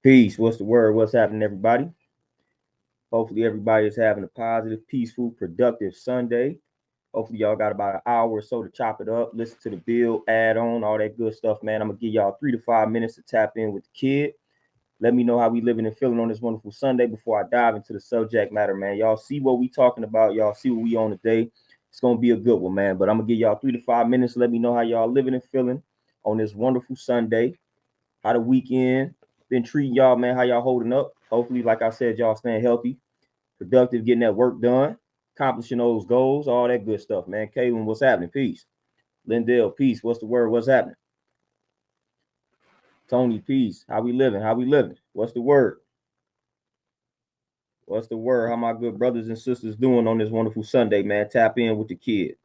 Peace. What's the word? What's happening, everybody? Hopefully, everybody is having a positive, peaceful, productive Sunday. Hopefully, y'all got about an hour or so to chop it up, listen to the bill, add on, all that good stuff, man. I'm gonna give y'all 3 to 5 minutes to tap in with the kid. Let me know how we living and feeling on this wonderful Sunday before I dive into the subject matter, man. Y'all see what we talking about. Y'all see what we on today. It's gonna be a good one, man. But I'm gonna give y'all 3 to 5 minutes. Let me know how y'all living and feeling on this wonderful Sunday. How the weekend been treating y'all, man? How y'all holding up? Hopefully, like I said, y'all staying healthy, productive, getting that work done, accomplishing those goals, all that good stuff, man. Kaylin, what's happening? Peace. Lindell, peace. What's the word? What's happening? Tony, peace. How we living? How we living? What's the word? What's the word? How my good brothers and sisters doing on this wonderful Sunday, man? Tap in with the kid.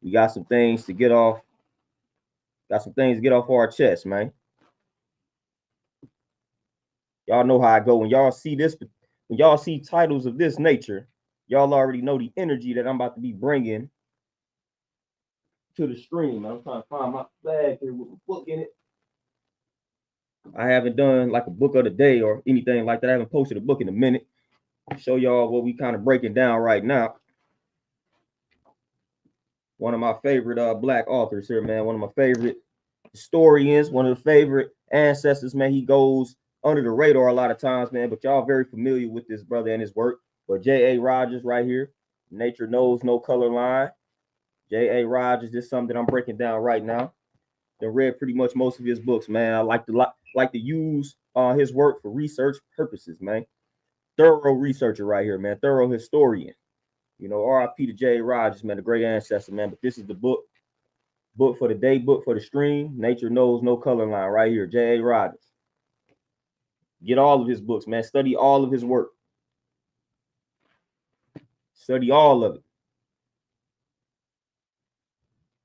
We got some things to get off. Got some things to get off our chest, man. Y'all know how I go. When y'all see this, when y'all see titles of this nature, y'all already know the energy that I'm about to be bringing to the stream. I'm trying to find my bag here with a book in it. I haven't done like a book of the day or anything like that. I haven't posted a book in a minute. Show y'all what we kind of breaking down right now. One of my favorite black authors here, man. One of my favorite historians, one of the favorite ancestors, man. He goes under the radar a lot of times, man. But y'all very familiar with this brother and his work. But J.A. Rogers right here. Nature knows no color line. J.A. Rogers, this is something that I'm breaking down right now. I read pretty much most of his books, man. I like to use his work for research purposes, man. Thorough researcher right here, man. Thorough historian. You know, R.I.P. to J.A. Rogers, man, a great ancestor, man. But this is the book for the day, book for the stream. Nature knows no color line right here. J.A. Rogers. Get all of his books, man. Study all of his work. Study all of it.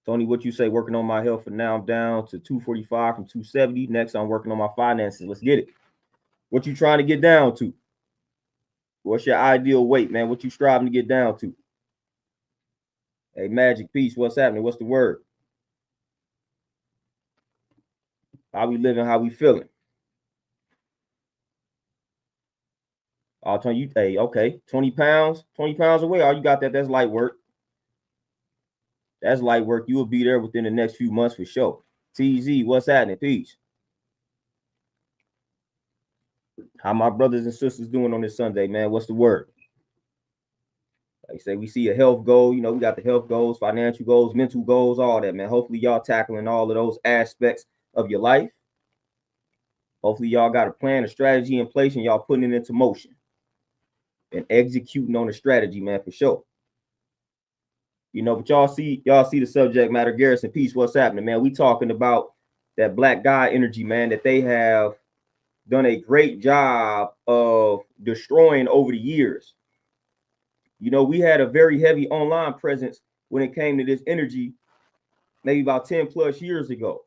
Tony, what you say? Working on my health for now. I'm down to 245 from 270. Next, I'm working on my finances. Let's get it. What you trying to get down to? What's your ideal weight, man? What you striving to get down to? Hey, Magic Peace, what's happening? What's the word? How we living? How we feeling? I'll tell you, hey, okay, 20 pounds, 20 pounds away. All you got that's light work. That's light work. You will be there within the next few months for sure. TZ, what's happening? Peace. How my brothers and sisters doing on this Sunday, man? What's the word? Like I say, we see a health goal. You know, we got the health goals, financial goals, mental goals, all that, man. Hopefully, y'all tackling all of those aspects of your life. Hopefully, y'all got a plan, a strategy in place, and y'all putting it into motion and executing on the strategy, man, for sure. You know, but y'all see the subject matter. Garrison, peace. What's happening, man? We talking about that black guy energy, man, that they have done a great job of destroying over the years. You know, we had a very heavy online presence when it came to this energy, maybe about 10 plus years ago.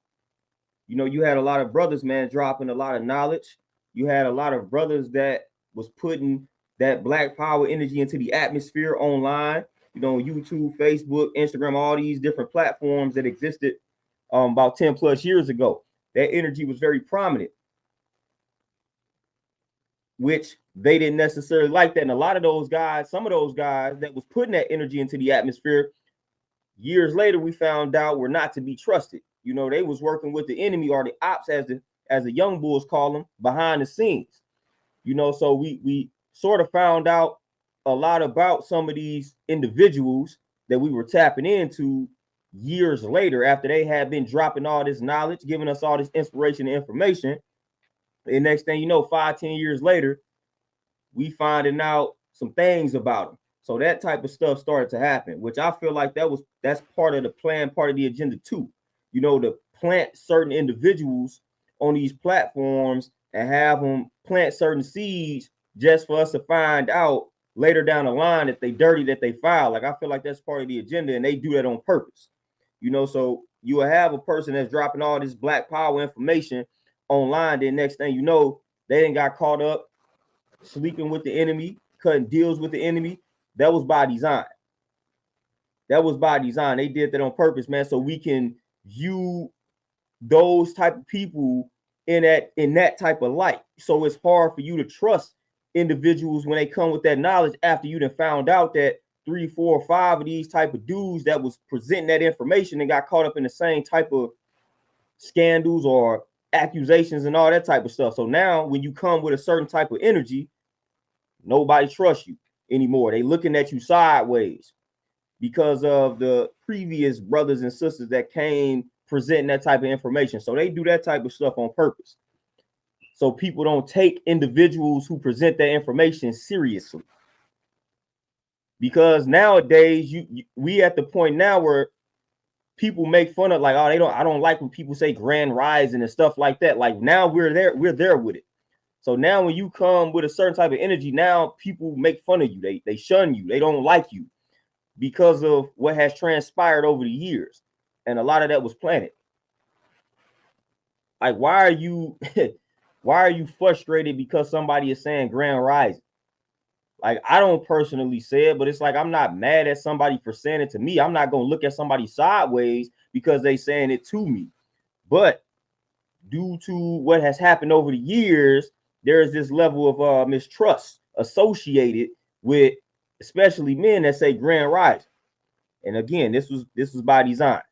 You know, you had a lot of brothers, man, dropping a lot of knowledge. You had a lot of brothers that was putting that black power energy into the atmosphere online. You know, YouTube, Facebook, Instagram, all these different platforms that existed about 10 plus years ago. That energy was very prominent, which they didn't necessarily like that. And a lot of those guys, some of those guys that was putting that energy into the atmosphere, years later we found out were not to be trusted. You know, they was working with the enemy or the ops, as the young bulls call them, behind the scenes. You know, so we sort of found out a lot about some of these individuals that we were tapping into years later after they had been dropping all this knowledge, giving us all this inspiration and information. And next thing you know, 5-10 years later, we finding out some things about them. So that type of stuff started to happen, which I feel like that's part of the plan, part of the agenda too. You know, to plant certain individuals on these platforms and have them plant certain seeds just for us to find out later down the line that they dirty, that they foul. Like I feel like that's part of the agenda, and they do that on purpose. You know, so you will have a person that's dropping all this black power information online. Then next thing you know, they didn't got caught up sleeping with the enemy, cutting deals with the enemy. That was by design. That was by design. They did that on purpose, man, so we can view those type of people in that type of light. So it's hard for you to trust individuals when they come with that knowledge after you done found out that 3, 4, 5 of these type of dudes that was presenting that information and got caught up in the same type of scandals or accusations and all that type of stuff. So now when you come with a certain type of energy, nobody trusts you anymore. They looking at you sideways because of the previous brothers and sisters that came presenting that type of information. So they do that type of stuff on purpose. So people don't take individuals who present that information seriously. Because nowadays we at the point now where people make fun of, like, oh, I don't like when people say grand rising and stuff like that. Like, now we're there with it. So now when you come with a certain type of energy, now people make fun of you. They shun you. They don't like you because of what has transpired over the years. And a lot of that was planted. Like, why are you frustrated because somebody is saying grand rising? Like, I don't personally say it, but it's like, I'm not mad at somebody for saying it to me. I'm not going to look at somebody sideways because they saying it to me. But due to what has happened over the years, there is this level of mistrust associated with especially men that say grand rising. And again, this was by design.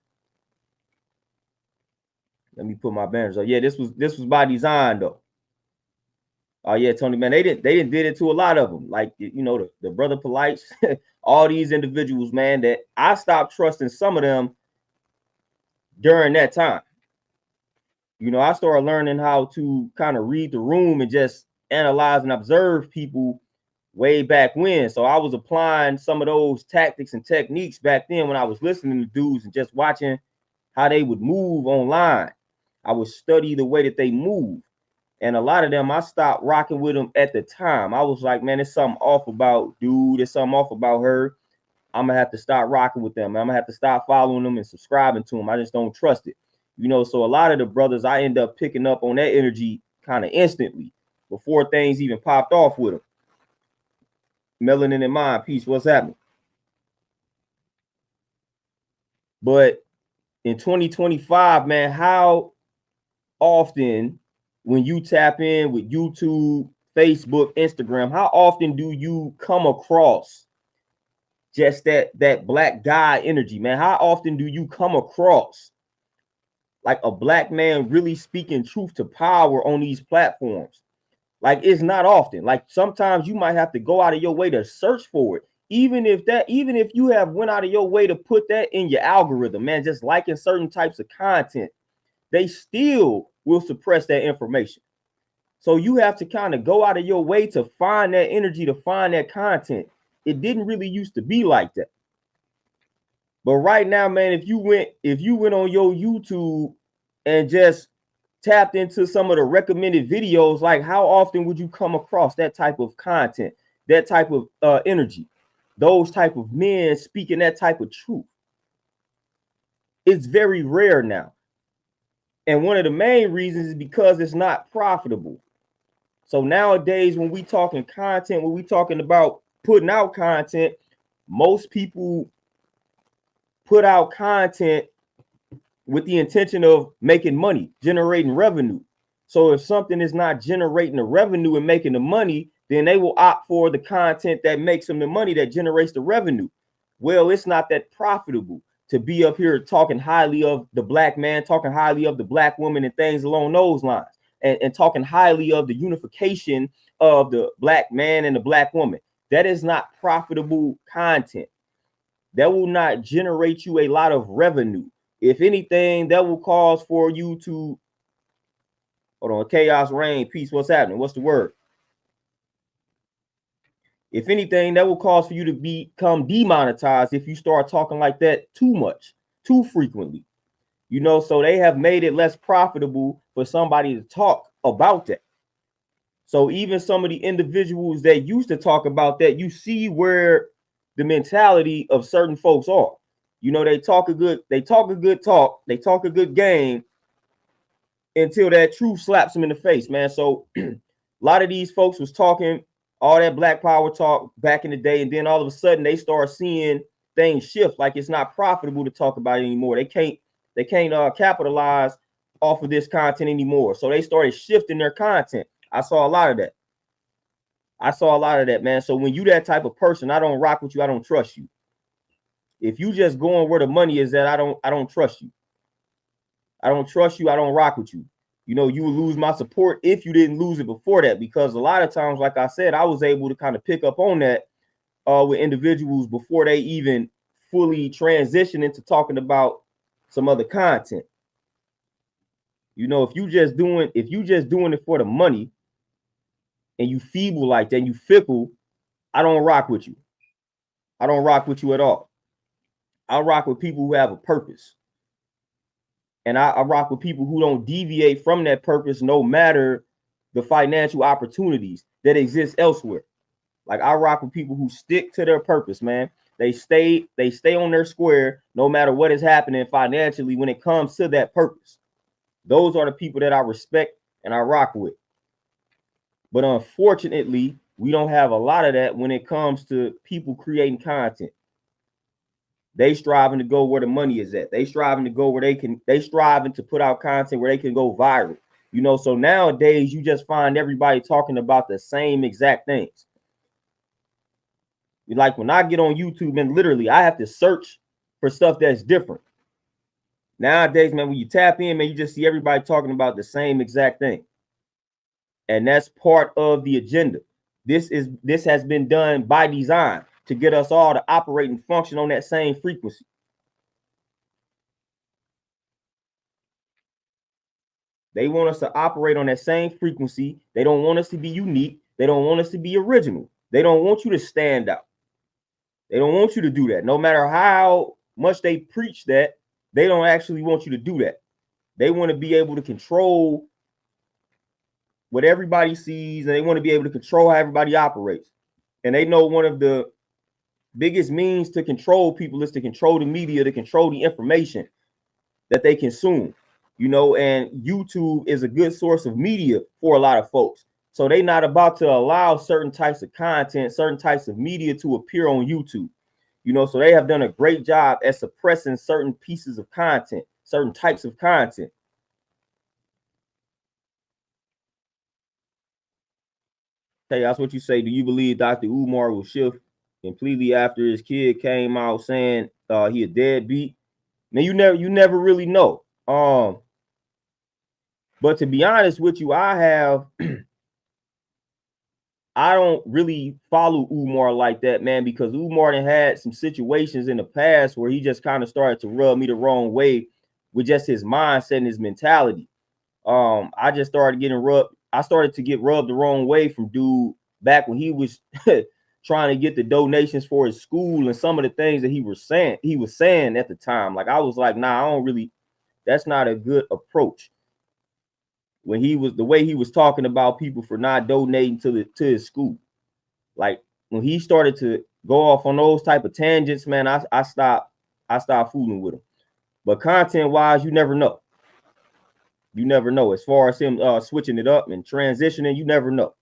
Let me put my banners up. Yeah, this was by design though. Oh yeah, Tony, man, they did it to a lot of them. Like, you know, the brother Polites, all these individuals, man, that I stopped trusting some of them during that time. You know, I started learning how to kind of read the room and just analyze and observe people way back when. So I was applying some of those tactics and techniques back then when I was listening to dudes and just watching how they would move online. I would study the way that they move. And a lot of them, I stopped rocking with them at the time. I was like, man, there's something off about dude. There's something off about her. I'm going to have to start rocking with them. I'm going to have to stop following them and subscribing to them. I just don't trust it. You know, so a lot of the brothers, I end up picking up on that energy kind of instantly before things even popped off with them. Melanin in mind, peace, what's happening? But in 2025, man, how often when you tap in with YouTube, Facebook, Instagram, how often do you come across just that black guy energy, man? How often do you come across like a black man really speaking truth to power on these platforms? Like, it's not often. Like, sometimes you might have to go out of your way to search for it. Even if you have went out of your way to put that in your algorithm, man, just liking certain types of content, they still will suppress that information. So you have to kind of go out of your way to find that energy, to find that content. It didn't really used to be like that. But right now, man, if you went on your YouTube and just tapped into some of the recommended videos, like, how often would you come across that type of content, that type of energy, those type of men speaking that type of truth? It's very rare now. And one of the main reasons is because it's not profitable. So nowadays, when we talking content, when we talking about putting out content, most people put out content with the intention of making money, generating revenue. So if something is not generating the revenue and making the money, then they will opt for the content that makes them the money, that generates the revenue. Well, it's not that profitable to be up here talking highly of the black man, talking highly of the black woman and things along those lines, and talking highly of the unification of the black man and the black woman. That is not profitable content. That will not generate you a lot of revenue. If anything, that will cause for you to, hold on, chaos, reign, peace, what's happening? What's the word? If anything, that will cause for you to become demonetized if you start talking like that too much, too frequently. You know, so they have made it less profitable for somebody to talk about that. So even some of the individuals that used to talk about that, you see where the mentality of certain folks are. You know, they talk a good talk, they talk a good game until that truth slaps them in the face, man. So a lot of these folks was talking all that black power talk back in the day, and then all of a sudden they start seeing things shift, like it's not profitable to talk about it anymore. They can't capitalize off of this content anymore. So they started shifting their content. I saw a lot of that. Man. So when you that type of person, I don't rock with you. I don't trust you. If you just going where the money is at, I don't trust you. I don't trust you. I don't rock with you. You know, you will lose my support if you didn't lose it before that, because a lot of times, like I said, I was able to kind of pick up on that with individuals before they even fully transition into talking about some other content. You know, if you just doing it for the money and you feeble like that and you fickle, I don't rock with you. I don't rock with you at all. I rock with people who have a purpose. And I rock with people who don't deviate from that purpose, no matter the financial opportunities that exist elsewhere. Like, I rock with people who stick to their purpose, man. They stay on their square, no matter what is happening financially when it comes to that purpose. Those are the people that I respect and I rock with. But unfortunately, we don't have a lot of that when it comes to people creating content. They striving to go where the money is at. They striving to go where they striving to put out content where they can go viral. You know, so nowadays you just find everybody talking about the same exact things. Like, when I get on YouTube, man, literally I have to search for stuff that's different. Nowadays, man, when you tap in, man, you just see everybody talking about the same exact thing. And that's part of the agenda. This has been done by design to get us all to operate and function on that same frequency. They want us to operate on that same frequency. They don't want us to be unique. They don't want us to be original. They don't want you to stand out. They don't want you to do that. No matter how much they preach that, they don't actually want you to do that. They want to be able to control what everybody sees, and they want to be able to control how everybody operates. And they know one of the biggest means to control people is to control the media, to control the information that they consume. You know, and YouTube is a good source of media for a lot of folks. So they're not about to allow certain types of content, certain types of media to appear on YouTube. You know, so they have done a great job at suppressing certain pieces of content, certain types of content. Hey, that's what you say. Do you believe Dr. Umar will shift completely after his kid came out saying he a deadbeat? Now, you never really know. But to be honest with you, I don't really follow Umar like that, man, because Umar had some situations in the past where he just kind of started to rub me the wrong way with just his mindset and his mentality. I just started getting rubbed. I started to get rubbed the wrong way from dude back when he was trying to get the donations for his school and some of the things that he was saying at the time. Like, I was like, nah, I don't really, that's not a good approach. When the way he was talking about people for not donating to his school. Like, when he started to go off on those type of tangents, man, I stopped fooling with him. But content wise, you never know. You never know. As far as him switching it up and transitioning, you never know.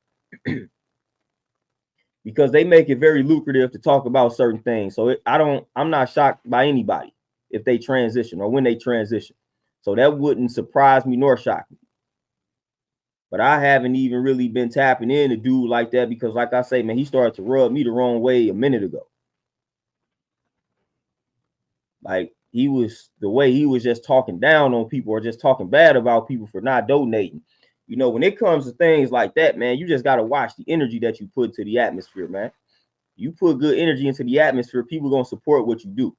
Because they make it very lucrative to talk about certain things. So I'm not shocked by anybody if they transition or when they transition. So that wouldn't surprise me nor shock me. But I haven't even really been tapping in to dude like that because, like I say, man, he started to rub me the wrong way a minute ago. Like, the way he was just talking down on people or just talking bad about people for not donating. You know, when it comes to things like that, man, you just got to watch the energy that you put into the atmosphere, man. You put good energy into the atmosphere, people going to support what you do.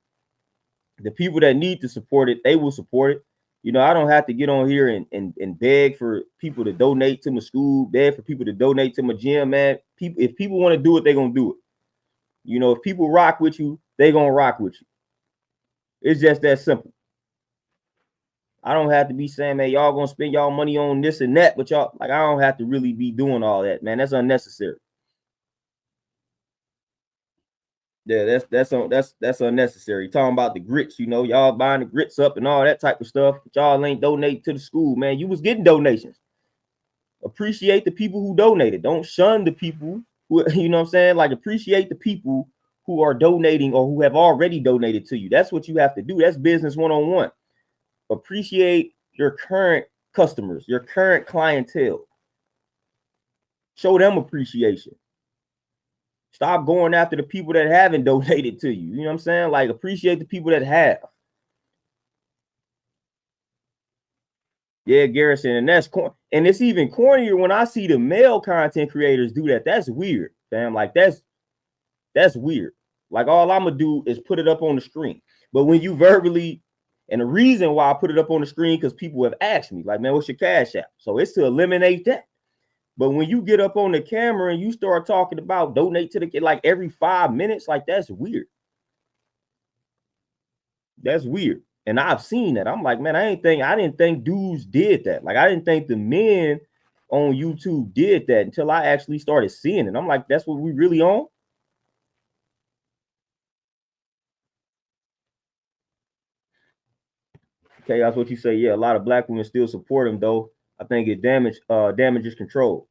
The people that need to support it, they will support it. You know, I don't have to get on here and beg for people to donate to my school, beg for people to donate to my gym, man. If people want to do it, they're going to do it. You know, if people rock with you, they're going to rock with you. It's just that simple. I don't have to be saying, man, y'all going to spend y'all money on this and that, but y'all, like, I don't have to really be doing all that, man. That's unnecessary. Yeah, that's unnecessary. Talking about the grits, you know, y'all buying the grits up and all that type of stuff. But y'all ain't donating to the school, man. You was getting donations. Appreciate the people who donated. Don't shun the people who, you know what I'm saying? Like, appreciate the people who are donating or who have already donated to you. That's what you have to do. That's business one-on-one. Appreciate your current customers, your current clientele. Show them appreciation. Stop going after the people that haven't donated to you. You know what I'm saying? Like, appreciate the people that have. Yeah, Garrison, and that's and it's even cornier when I see the male content creators do that. That's weird, fam. Like, that's weird. Like, all I'm gonna do is put it up on the screen. But when you verbally, and the reason why I put it up on the screen, because people have asked me, like, man, what's your Cash App? So it's to eliminate that. But when you get up on the camera and you start talking about donate to the kid like every 5 minutes, like, that's weird. That's weird. And I've seen that. I'm like, man, I didn't think dudes did that. Like, I didn't think the men on YouTube did that until I actually started seeing it. I'm like, that's what we really on? Okay, that's what you say. Yeah, a lot of black women still support him, though. I think it damages control.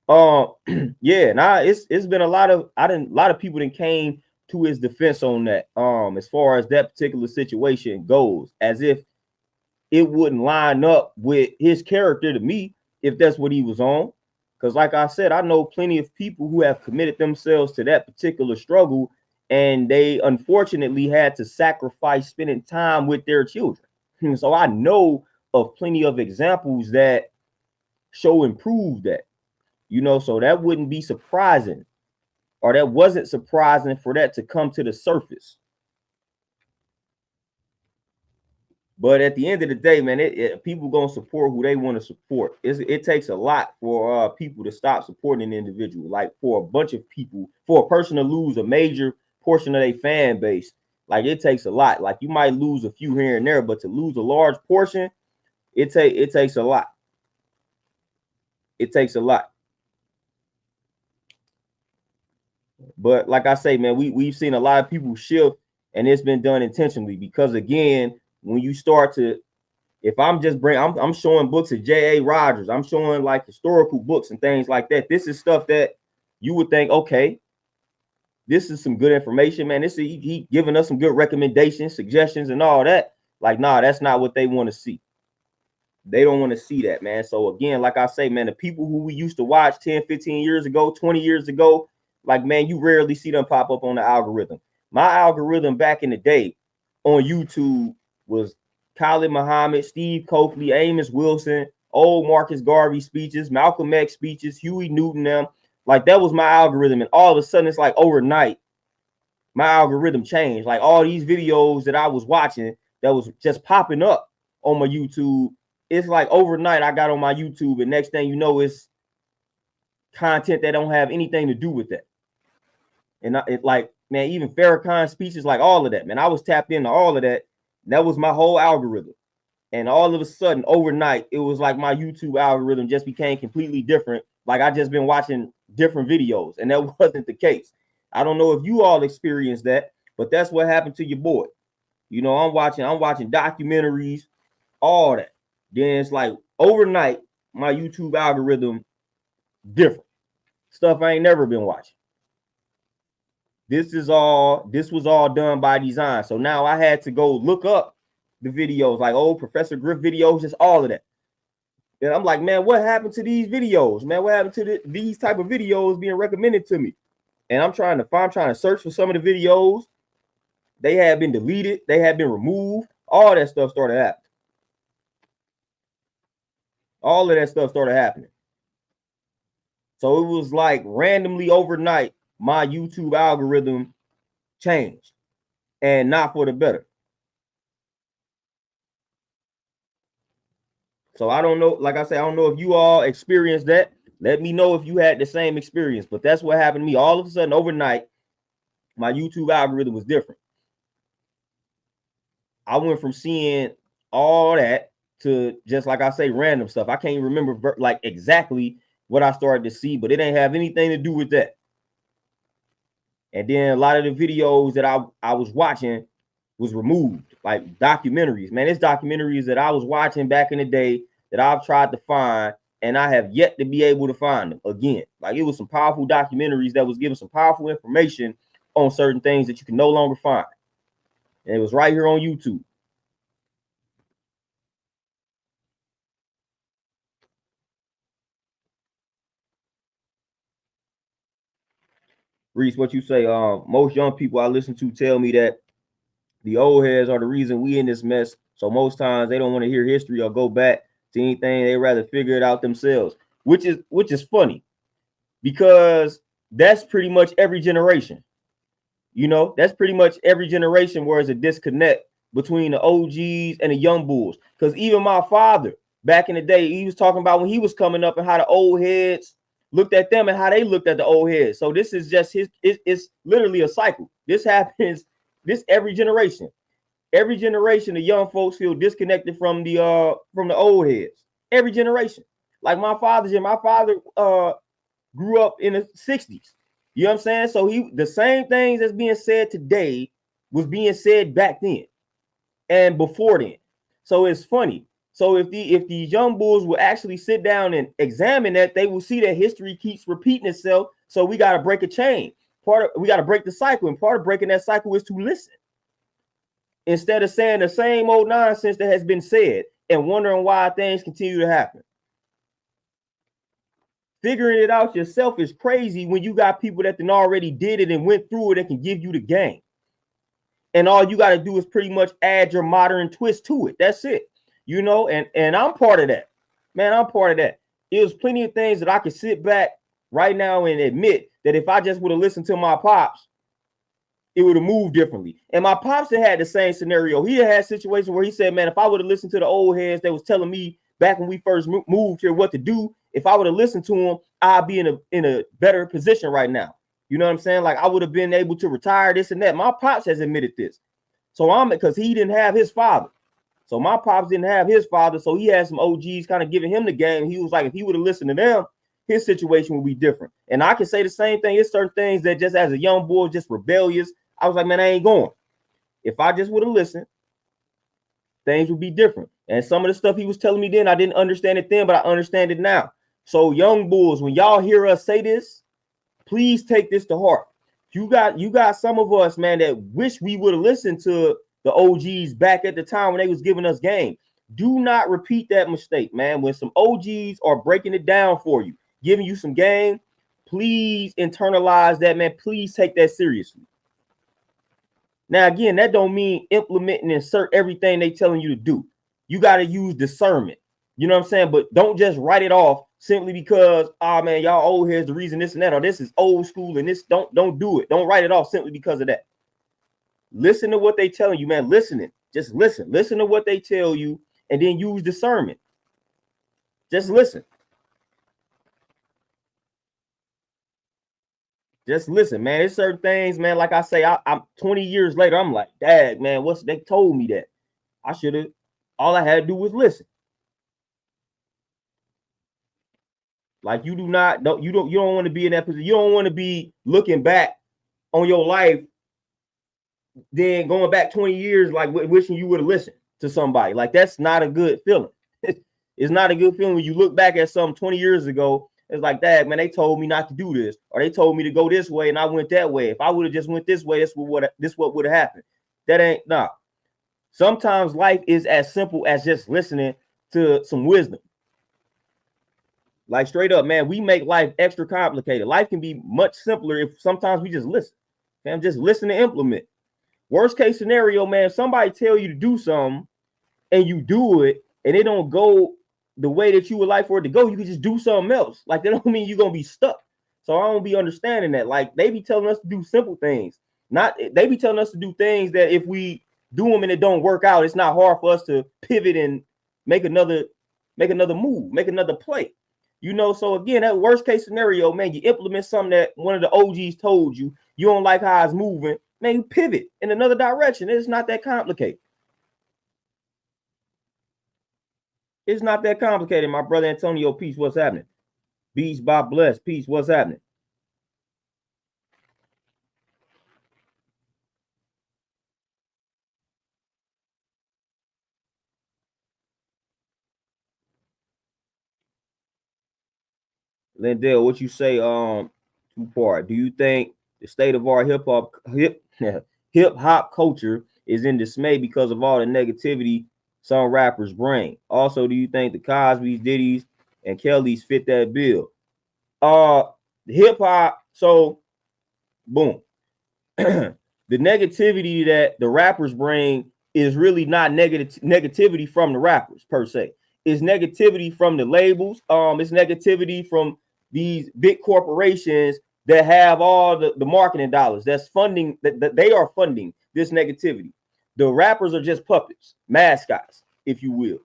Yeah, nah, it's been a lot of people that came to his defense on that. As far as that particular situation goes, as if it wouldn't line up with his character to me if that's what he was on. Because, like I said, I know plenty of people who have committed themselves to that particular struggle, and they unfortunately had to sacrifice spending time with their children. So I know of plenty of examples that show and prove that, you know, so that wouldn't be surprising, or that wasn't surprising for that to come to the surface. But at the end of the day, man, people gonna support who they want to support. It takes a lot for people to stop supporting an individual. Like, for a bunch of people, for a person to lose a major portion of their fan base, like, it takes a lot. Like, you might lose a few here and there, but to lose a large portion, it takes a lot. It takes a lot. But like I say, man, we've seen a lot of people shift, and it's been done intentionally. Because, again, when you start to, if I'm just I'm showing books of J.A. Rogers, I'm showing like historical books and things like that. This is stuff that you would think, okay, this is some good information, man. This is he giving us some good recommendations, suggestions, and all that. Like, nah, that's not what they want to see. They don't want to see that, man. So again, like I say, man, the people who we used to watch 10, 15 years ago, 20 years ago, like, man, you rarely see them pop up on the algorithm. My algorithm back in the day on YouTube was Khalid Muhammad, Steve Coakley, Amos Wilson, old Marcus Garvey speeches, Malcolm X speeches, Huey Newton, them. Like, that was my algorithm. And all of a sudden, it's like overnight, my algorithm changed. Like, all these videos that I was watching that was just popping up on my YouTube, it's like overnight I got on my YouTube, and next thing you know, it's content that don't have anything to do with that. And it, like, man, even Farrakhan's speeches, like, all of that, man, I was tapped into all of that. That was my whole algorithm. And all of a sudden, overnight, it was like my YouTube algorithm just became completely different. Like, I just been watching different videos, and that wasn't the case. I don't know if you all experienced that, but that's what happened to your boy. You know, I'm watching documentaries, all that. Then it's like overnight, my YouTube algorithm different. Stuff I ain't never been watching. This was all done by design. So now I had to go look up the videos, like old Professor Griff videos, just all of that. And I'm like, man, what happened to these videos? Man, what happened to these type of videos being recommended to me? And I'm trying to search for some of the videos. They had been deleted. They had been removed. All that stuff started happening. All of that stuff started happening. So it was like randomly overnight, my YouTube algorithm changed, and not for the better. So I don't know, like I said, I don't know if you all experienced that. Let me know if you had the same experience, but that's what happened to me. All of a sudden, overnight, my YouTube algorithm was different. I went from seeing all that to just, like I say, random stuff. I can't remember like exactly what I started to see, but it ain't have anything to do with that. And then a lot of the videos that I was watching was removed, like documentaries. Man, it's documentaries that I was watching back in the day that I've tried to find, and I have yet to be able to find them again. Like, it was some powerful documentaries that was giving some powerful information on certain things that you can no longer find. And it was right here on YouTube. Reese, what you say? Most young people I listen to tell me that the old heads are the reason we in this mess. So most times they don't want to hear history or go back to anything. They rather figure it out themselves, which is funny because that's pretty much every generation. You know, that's pretty much every generation where there's a disconnect between the OGs and the young bulls. Because even my father back in the day, he was talking about when he was coming up and how the old heads looked at them and how they looked at the old heads. So this is just it's literally a cycle. This happens this every generation. Every generation, the young folks feel disconnected from the old heads. Every generation. Like my father grew up in the 60s. You know what I'm saying? So the same things that's being said today was being said back then and before then. So it's funny. So if these young bulls will actually sit down and examine that, they will see that history keeps repeating itself. So we got to break a chain. We got to break the cycle, and part of breaking that cycle is to listen instead of saying the same old nonsense that has been said and wondering why things continue to happen. Figuring it out yourself is crazy when you got people that already did it and went through it and can give you the game. And all you got to do is pretty much add your modern twist to it. That's it. You know, and I'm part of that. Man, I'm part of that. There's plenty of things that I could sit back right now and admit that if I just would have listened to my pops, it would have moved differently. And my pops had the same scenario. He had situations where he said, man, if I would have listened to the old heads that was telling me back when we first moved here what to do, if I would have listened to them, I'd be in a better position right now. You know what I'm saying? Like I would have been able to retire, this and that. My pops has admitted this. So because he didn't have his father. So my pops didn't have his father. So he had some OGs kind of giving him the game. He was like, if he would have listened to them, his situation would be different. And I can say the same thing. It's certain things that just as a young boy, just rebellious. I was like, man, I ain't going. If I just would have listened, things would be different. And some of the stuff he was telling me then, I didn't understand it then, but I understand it now. So young bulls, when y'all hear us say this, please take this to heart. You got some of us, man, that wish we would have listened to the OGs back at the time when they was giving us game. Do not repeat that mistake, man. When some OGs are breaking it down for you, giving you some game, please internalize that, man. Please take that seriously. Now, again, that don't mean implement and insert everything they telling you to do. You got to use discernment. You know what I'm saying? But don't just write it off simply because, oh man, y'all old here's the reason this and that, or this is old school and this don't do it. Don't write it off simply because of that. Listen to what they telling you, man. Listening. Just listen. Listen to what they tell you and then use discernment. Just listen. Just listen, man. There's certain things, man. Like I say, I'm 20 years later, I'm like, dad, man, they told me that. I should have, all I had to do was listen. Like you don't want to be in that position. You don't want to be looking back on your life, then going back 20 years, like wishing you would have listened to somebody. Like that's not a good feeling. It's not a good feeling when you look back at something 20 years ago. It's like, dad, man, they told me not to do this, or they told me to go this way and I went that way. If I would have just went this way, this what would have happened. That ain't nah. Sometimes life is as simple as just listening to some wisdom. Like straight up, man, we make life extra complicated. Life can be much simpler if sometimes we just listen. Man, just listen to implement. Worst case scenario, man, somebody tell you to do something and you do it and it don't go the way that you would like for it to go, you can just do something else. Like that don't mean you're gonna be stuck. So I don't be understanding that. Like they be telling us to do simple things. They be telling us to do things that if we do them and it don't work out, it's not hard for us to pivot and make another move, make another play. You know, so again, that worst case scenario, man, you implement something that one of the OGs told you, you don't like how it's moving, man, you pivot in another direction. It's not that complicated. It's not that complicated, my brother Antonio. Peace, what's happening? Beats by Bless, peace, what's happening? Lindell, what you say? Two part. Do you think the state of our hip hop culture is in dismay because of all the negativity some rappers bring? Also, do you think the Cosby's, Diddy's, and Kelly's fit that bill? Hip hop. So Boom. The negativity that the rappers bring is really not negativity from the rappers per se. It's negativity from the labels. It's negativity from these big corporations that have all the marketing dollars that's funding that they are funding this negativity. The rappers are just puppets, mascots, if you will.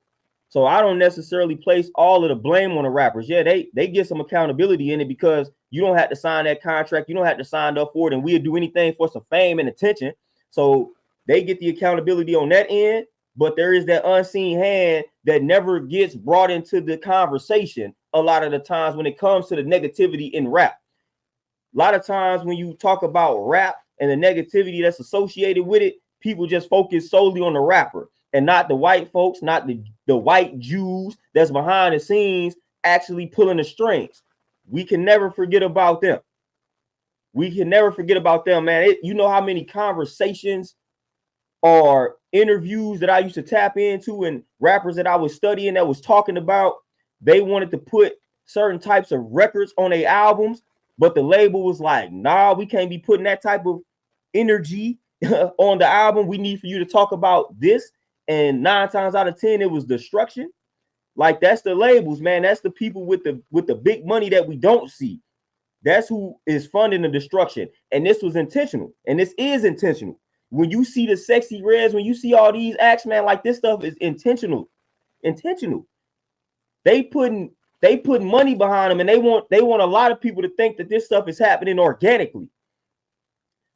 So I don't necessarily place all of the blame on the rappers. Yeah, they get some accountability in it because you don't have to sign that contract. You don't have to sign up for it, and we'll do anything for some fame and attention. So they get the accountability on that end, but there is that unseen hand that never gets brought into the conversation a lot of the times when it comes to the negativity in rap. A lot of times when you talk about rap and the negativity that's associated with it, people just focus solely on the rapper and not the white folks, not the white Jews that's behind the scenes actually pulling the strings. We can never forget about them. We can never forget about them, man. You know how many conversations or interviews that I used to tap into and rappers that I was studying that was talking about they wanted to put certain types of records on their albums, but the label was like, nah, we can't be putting that type of energy on the album. We need for you to talk about this. And 9 times out of 10, it was destruction. Like, that's the labels, man. That's the people with the big money that we don't see. That's who is funding the destruction. And this was intentional. And this is intentional. When you see the Sexy Reds, when you see all these acts, man, like, this stuff is intentional. Intentional. They putting money behind them, and they want a lot of people to think that this stuff is happening organically.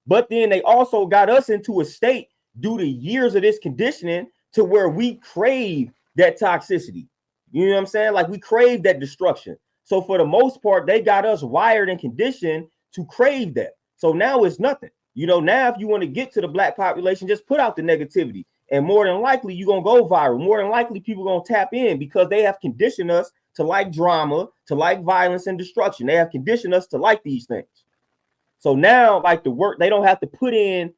But then they also got us into a state due to years of this conditioning to where we crave that toxicity. You know what I'm saying? Like, we crave that destruction. So for the most part, they got us wired and conditioned to crave that. So now it's nothing. You know, now if you want to get to the black population, just put out the negativity. And more than likely, you're going to go viral. More than likely, people are going to tap in because they have conditioned us to like drama, to like violence and destruction. They have conditioned us to like these things. So now, like, the work, they don't have to put in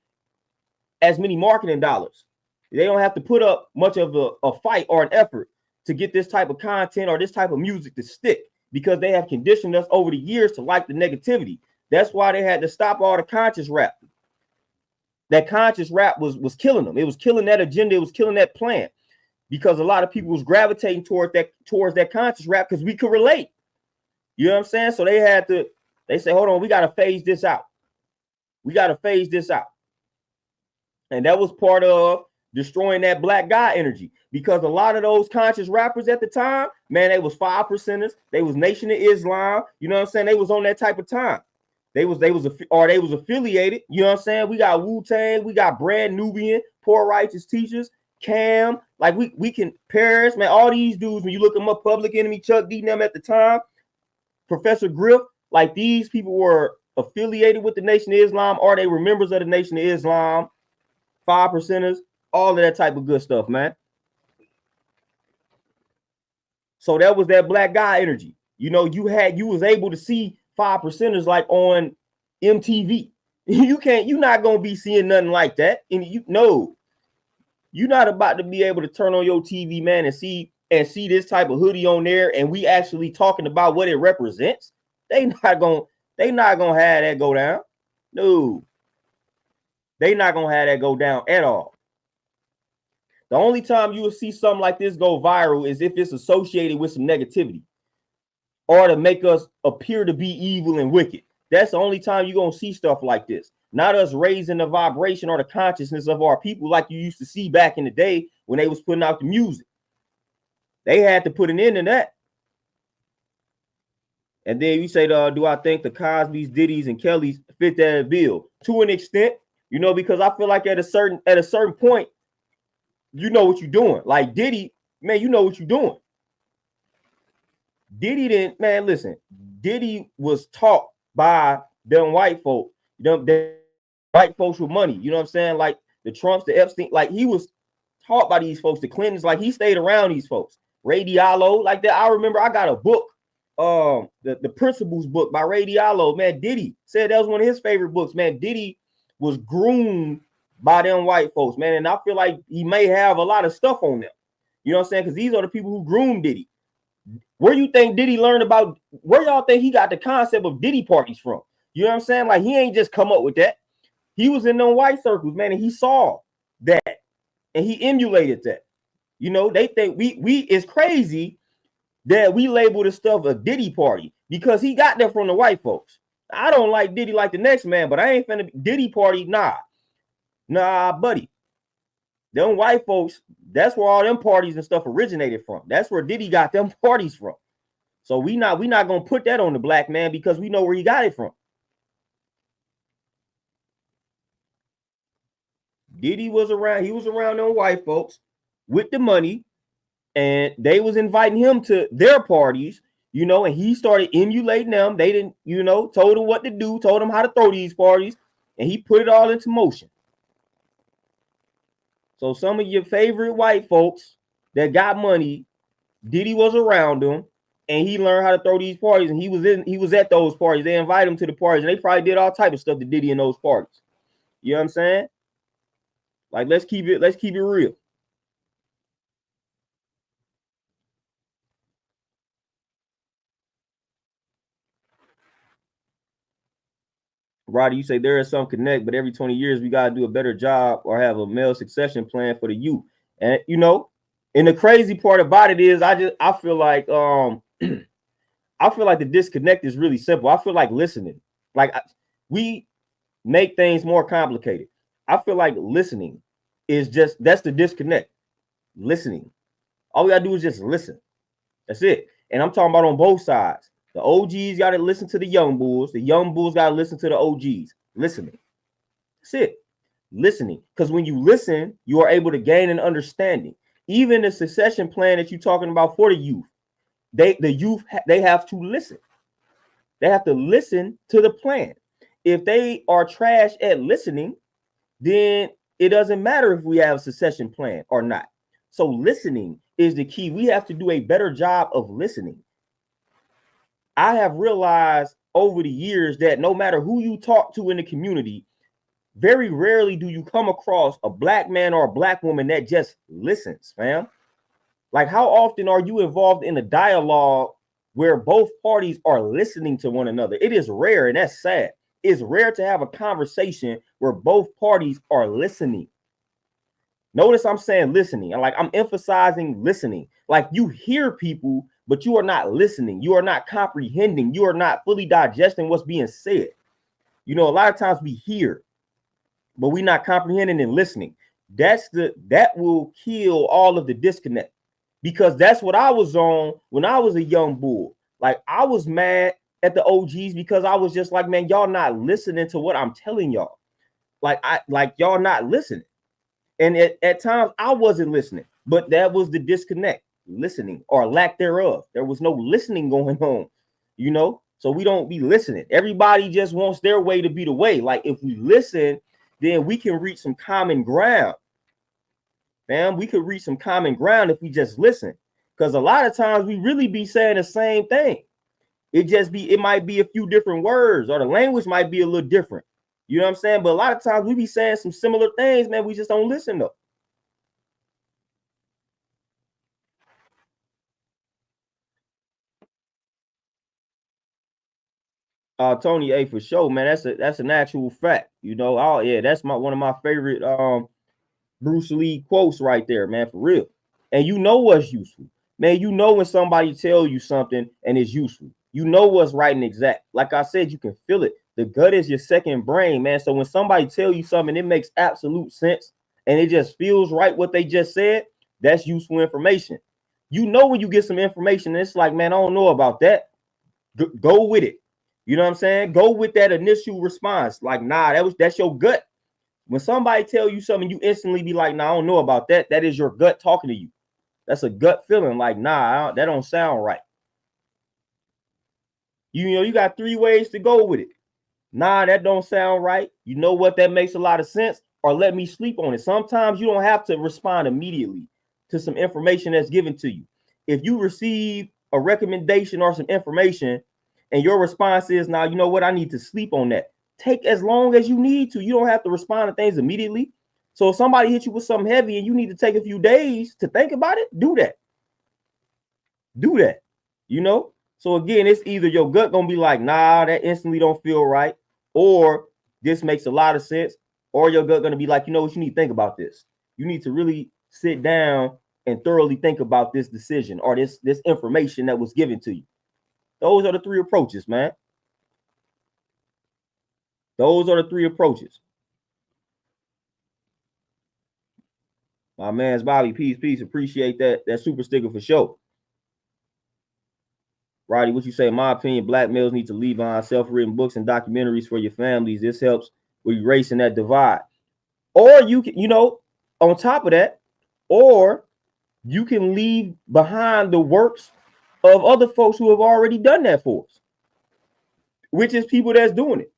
as many marketing dollars. They don't have to put up much of a fight or an effort to get this type of content or this type of music to stick because they have conditioned us over the years to like the negativity. That's why they had to stop all the conscious rap. That conscious rap was killing them. It was killing that agenda. It was killing that plan because a lot of people was gravitating towards that conscious rap because we could relate. You know what I'm saying? So they say, hold on, we got to phase this out. We got to phase this out. And that was part of destroying that black guy energy because a lot of those conscious rappers at the time, man, they was 5%ers. They was Nation of Islam. You know what I'm saying? They was on that type of time. They was affiliated. You know what I'm saying? We got Wu-Tang. We got Brand Nubian, Poor Righteous Teachers, Cam. Like, we can Paris, man. All these dudes, when you look them up, Public Enemy, Chuck D, them at the time, Professor Griff, like, these people were affiliated with the Nation of Islam, or they were members of the Nation of Islam, 5%ers, all of that type of good stuff, man. So that was that black guy energy. You know, you was able to see 5%ers like on MTV. You're not gonna be seeing nothing like that. And you're not about to be able to turn on your TV, man, and see this type of hoodie on there, and we actually talking about what it represents. They not gonna have that go down. No, they not gonna have that go down at all. The only time you will see something like this go viral is if it's associated with some negativity or to make us appear to be evil and wicked. That's the only time you're going to see stuff like this. Not us raising the vibration or the consciousness of our people like you used to see back in the day when they was putting out the music. They had to put an end to that. And then you say, do I think the Cosby's, Diddy's, and Kelly's fit that bill? To an extent, you know, because I feel like at a certain point, you know what you're doing. Like Diddy, man, you know what you're doing. Diddy didn't, man, listen, Diddy was taught by them white folk, them white folks with money. You know what I'm saying? Like the Trumps, the Epstein, like he was taught by these folks, the Clintons, like he stayed around these folks. Ray Diallo, like that. I remember I got a book, the Principles book by Ray Diallo. Man, Diddy said that was one of his favorite books. Man, Diddy was groomed by them white folks, man. And I feel like he may have a lot of stuff on them. You know what I'm saying? Because these are the people who groomed Diddy. Where you think Diddy learned about, where y'all think he got the concept of Diddy parties from? You know what I'm saying? Like, he ain't just come up with that. He was in them white circles, man, and he saw that and he emulated that. You know, they think we it's crazy that we label this stuff a Diddy party because he got that from the white folks. I don't like Diddy like the next man, but I ain't finna Diddy party. Nah, buddy. Them white folks, that's where all them parties and stuff originated from. That's where Diddy got them parties from. So we not gonna put that on the black man because we know where he got it from. Diddy was around, he was around them white folks with the money, and they was inviting him to their parties, you know, and he started emulating them. They didn't, you know, told him what to do, told him how to throw these parties, and he put it all into motion. So some of your favorite white folks that got money, Diddy was around them, and he learned how to throw these parties, and he was at those parties. They invited him to the parties, and they probably did all type of stuff to Diddy in those parties. You know what I'm saying? Like, let's keep it real. Roddy, you say there is some connect, but every 20 years we gotta do a better job or have a male succession plan for the youth. And you know, and the crazy part about it is I feel like I feel like the disconnect is really simple. I feel like listening. Like, we make things more complicated. I feel like listening is just, that's the disconnect. Listening. All we gotta do is just listen. That's it. And I'm talking about on both sides. The OGs got to listen to the young bulls. The young bulls got to listen to the OGs. Listening. That's it. Listening. Because when you listen, you are able to gain an understanding. Even the succession plan that you're talking about for the youth, they have to listen. They have to listen to the plan. If they are trash at listening, then it doesn't matter if we have a succession plan or not. So listening is the key. We have to do a better job of listening. I have realized over the years that no matter who you talk to in the community, very rarely do you come across a black man or a black woman that just listens, fam. Like, how often are you involved in a dialogue where both parties are listening to one another? It is rare, and that's sad. It's rare to have a conversation where both parties are listening. Notice I'm saying listening. Like, I'm emphasizing listening. Like, you hear people, but you are not listening. You are not comprehending. You are not fully digesting what's being said. You know, a lot of times we hear, but we're not comprehending and listening. That will kill all of the disconnect, because that's what I was on when I was a young bull. Like, I was mad at the OGs because I was just like, man, y'all not listening to what I'm telling y'all. Like, y'all not listening. And at times I wasn't listening, but that was the disconnect, listening or lack thereof. There was no listening going on, you know? So we don't be listening. Everybody just wants their way to be the way. Like, if we listen, then we can reach some common ground. Man, we could reach some common ground if we just listen. Because a lot of times we really be saying the same thing. It might be a few different words, or the language might be a little different. You know what I'm saying? But a lot of times we be saying some similar things, man. We just don't listen though. Tony, A, for sure, man. That's an actual fact. You know, oh yeah, that's one of my favorite Bruce Lee quotes right there, man, for real. And you know what's useful. Man, you know when somebody tell you something and it's useful. You know what's right and exact. Like I said, you can feel it. The gut is your second brain, man. So when somebody tell you something, it makes absolute sense and it just feels right what they just said, that's useful information. You know when you get some information, it's like, man, I don't know about that. Go with it. You know what I'm saying? Go with that initial response. Like, nah, that's your gut. When somebody tell you something, you instantly be like, nah, I don't know about that. That is your gut talking to you. That's a gut feeling. Like, nah, that don't sound right. You know, you got 3 ways to go with it. Nah, that don't sound right. You know what? That makes a lot of sense. Or let me sleep on it. Sometimes you don't have to respond immediately to some information that's given to you. If you receive a recommendation or some information and your response is, now, you know what? I need to sleep on that. Take as long as you need to. You don't have to respond to things immediately. So if somebody hits you with something heavy and you need to take a few days to think about it, do that. Do that. You know? So again, it's either your gut gonna be like, nah, that instantly don't feel right. or this makes a lot of sense, or your gut gonna be like, you know what, you need to think about this. You need to really sit down and thoroughly think about this decision or this information that was given to you. Those are the three approaches, man. Those are the three approaches. My man's Bobby, peace. Appreciate that super sticker for sure. Roddy, what you say? In my opinion, black males need to leave behind self-written books and documentaries for your families. This helps with erasing that divide. Or you can, on top of that, or you can leave behind the works of other folks who have already done that for us, which is people that's doing it,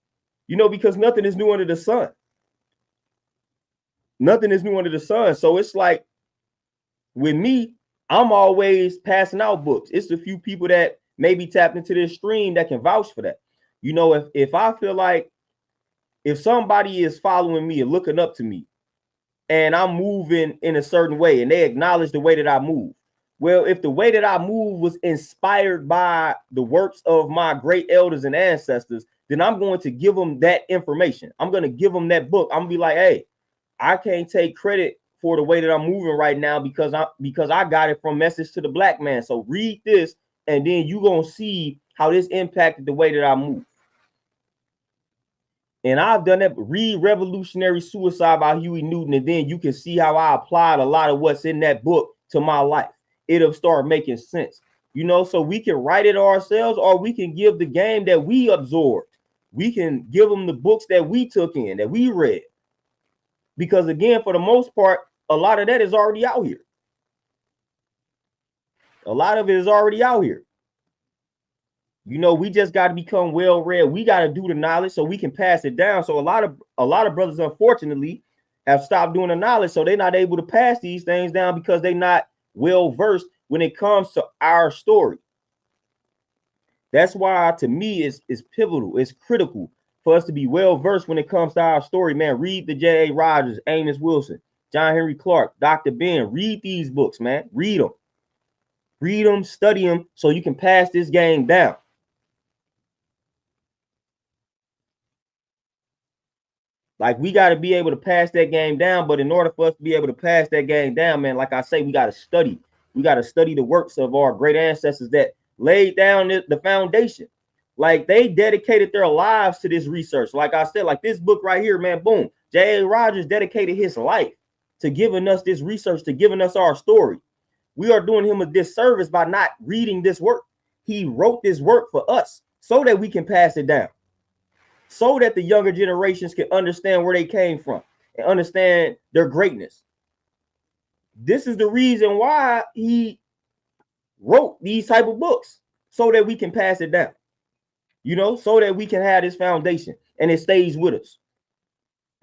because nothing is new under the sun. Nothing is new under the sun. So it's like with me, I'm always passing out books. It's a few people that maybe tapped into this stream that can vouch for that. If I feel like if somebody is following me and looking up to me and I'm moving in a certain way and they acknowledge the way that I move, well, if the way that I move was inspired by the works of my great elders and ancestors, then I'm going to give them that information. I'm going to give them that book. I'm going to be like, hey, I can't take credit for the way that I'm moving right now because I got it from Message to the Black Man. So read this, and then you're going to see how this impacted the way that I move. And I've done that. Read Revolutionary Suicide by Huey Newton, and then you can see how I applied a lot of what's in that book to my life. It'll start making sense. So we can write it ourselves, or we can give the game that we absorbed. We can give them the books that we took in, that we read. Because again, for the most part, a lot of that is already out here. A lot of it is already out here. We just got to become well read. We got to do the knowledge so we can pass it down. So a lot of brothers, unfortunately, have stopped doing the knowledge, so they're not able to pass these things down because they're not well versed when it comes to our story. That's why, to me, it's pivotal. It's critical for us to be well versed when it comes to our story, man. Read the J.A. Rogers, Amos Wilson, John Henry Clark, Dr. Ben. Read these books, man. Read them, study them, so you can pass this game down. Like, we got to be able to pass that game down, but in order for us to be able to pass that game down, man, like I say, we got to study. We got to study the works of our great ancestors that laid down the foundation. Like, they dedicated their lives to this research. Like I said, like this book right here, man, boom. J.A. Rogers dedicated his life to giving us this research, to giving us our story. We are doing him a disservice by not reading this work. He wrote this work for us so that we can pass it down, so that the younger generations can understand where they came from and understand their greatness. This is the reason why he wrote these type of books, so that we can pass it down, so that we can have this foundation and it stays with us,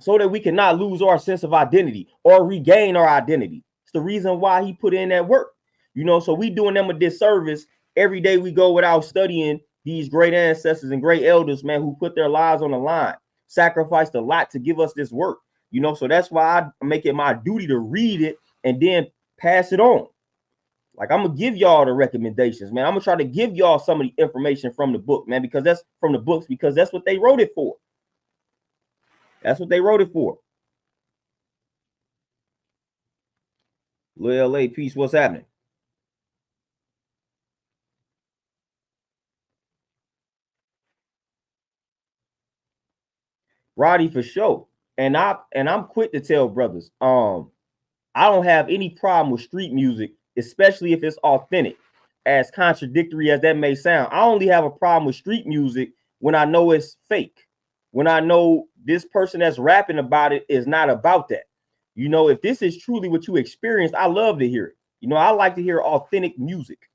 so that we cannot lose our sense of identity or regain our identity. It's the reason why he put in that work, so we doing them a disservice every day we go without studying these great ancestors and great elders, man, who put their lives on the line, sacrificed a lot to give us this work, so that's why I make it my duty to read it and then pass it on. Like, I'm gonna give y'all the recommendations, man. I'm gonna try to give y'all some of the information from the book, man, because that's from the books, because that's what they wrote it for. That's what they wrote it for. Lil LA, peace, what's happening? Roddy, for sure. And I'm quick to tell brothers, I don't have any problem with street music, especially if it's authentic. As contradictory as that may sound, I only have a problem with street music when I know it's fake, when I know this person that's rapping about it is not about that. If this is truly what you experienced, I love to hear it. I like to hear authentic music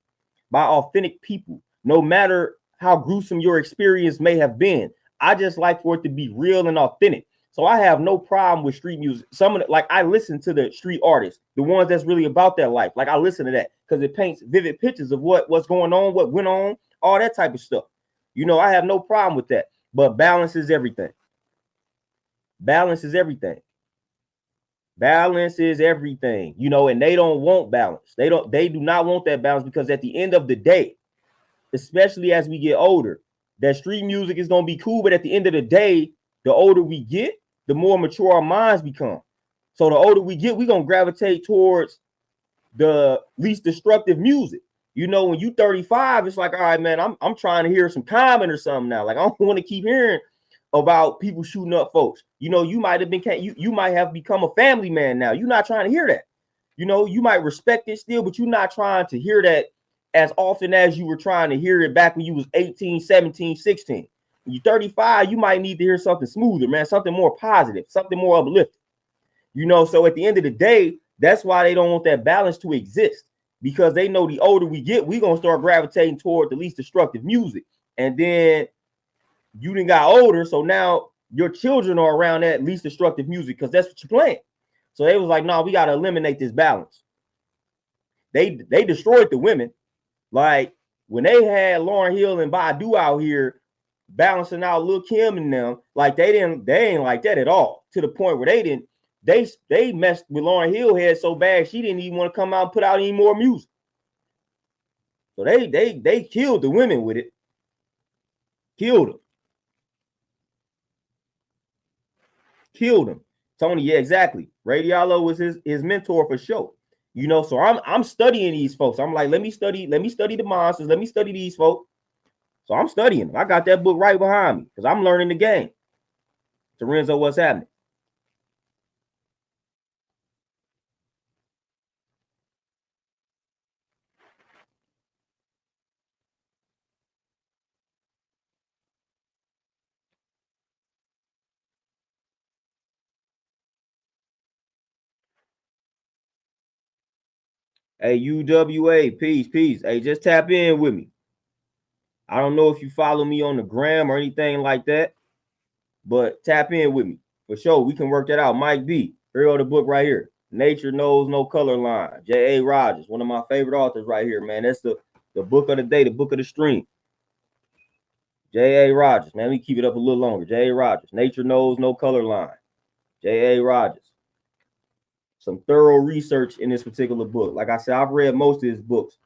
by authentic people, no matter how gruesome your experience may have been. I just like for it to be real and authentic. So I have no problem with street music. Some of it, like, I listen to the street artists, the ones that's really about that life. Like, I listen to that because it paints vivid pictures of what's going on, what went on, all that type of stuff. I have no problem with that. But balance is everything. Balance is everything. Balance is everything. And they don't want balance. They do not want that balance, because at the end of the day, especially as we get older, that street music is gonna be cool, but at the end of the day, the older we get, the more mature our minds become. So the older we get, we're gonna gravitate towards the least destructive music. You know, when you 35, it's like, all right, man, I'm trying to hear some Common or something now. Like, I don't want to keep hearing about people shooting up folks. You know, you might have been you might have become a family man now. You're not trying to hear that. You know, you might respect it still, but you're not trying to hear that as often as you were trying to hear it back when you was 18, 17, 16. When you're 35, you might need to hear something smoother, man, something more positive, something more uplifting. You know, so at the end of the day, that's why they don't want that balance to exist, because they know the older we get, we're going to start gravitating toward the least destructive music. And then you done got older, so now your children are around that least destructive music because that's what you're playing. So they was like, no, we got to eliminate this balance. They destroyed the women. Like when they had Lauryn Hill and Badu out here balancing out Lil Kim and them, like they ain't like that at all, to the point where they messed with Lauryn Hill head so bad she didn't even want to come out and put out any more music. So they killed the women with it. Killed them. Killed him. Tony, yeah, exactly. Ray Diallo was his mentor for sure. You know, so I'm studying these folks. I'm like, let me study the monsters, let me study these folks. So I'm studying them. I got that book right behind me because I'm learning the game. Lorenzo, what's happening? Hey, UWA, peace. Hey, just tap in with me. I don't know if you follow me on the gram or anything like that, but tap in with me for sure. We can work that out. Mike B, here on the book right here. Nature Knows No Color Line. J.A. Rogers, one of my favorite authors right here, man. That's the book of the day, the book of the stream. J.A. Rogers, man. We keep it up a little longer. J.A. Rogers. Nature Knows No Color Line. J.A. Rogers. Some thorough research in this particular book. Like I said, I've read most of his books.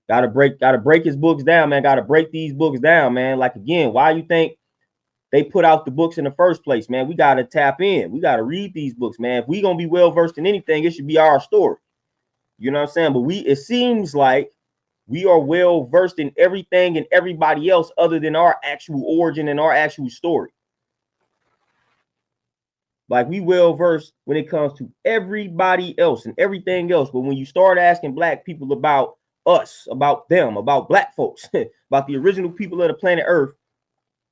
Gotta break his books down, man. Gotta break these books down, man. Like again, why you think they put out the books in the first place, man? We gotta tap in. We gotta read these books, man. If we gonna be well versed in anything, it should be our story. You know what I'm saying? But it seems like we are well versed in everything and everybody else other than our actual origin and our actual story. Like we well versed when it comes to everybody else and everything else. But when you start asking black people about us, about them, about black folks, about the original people of the planet Earth,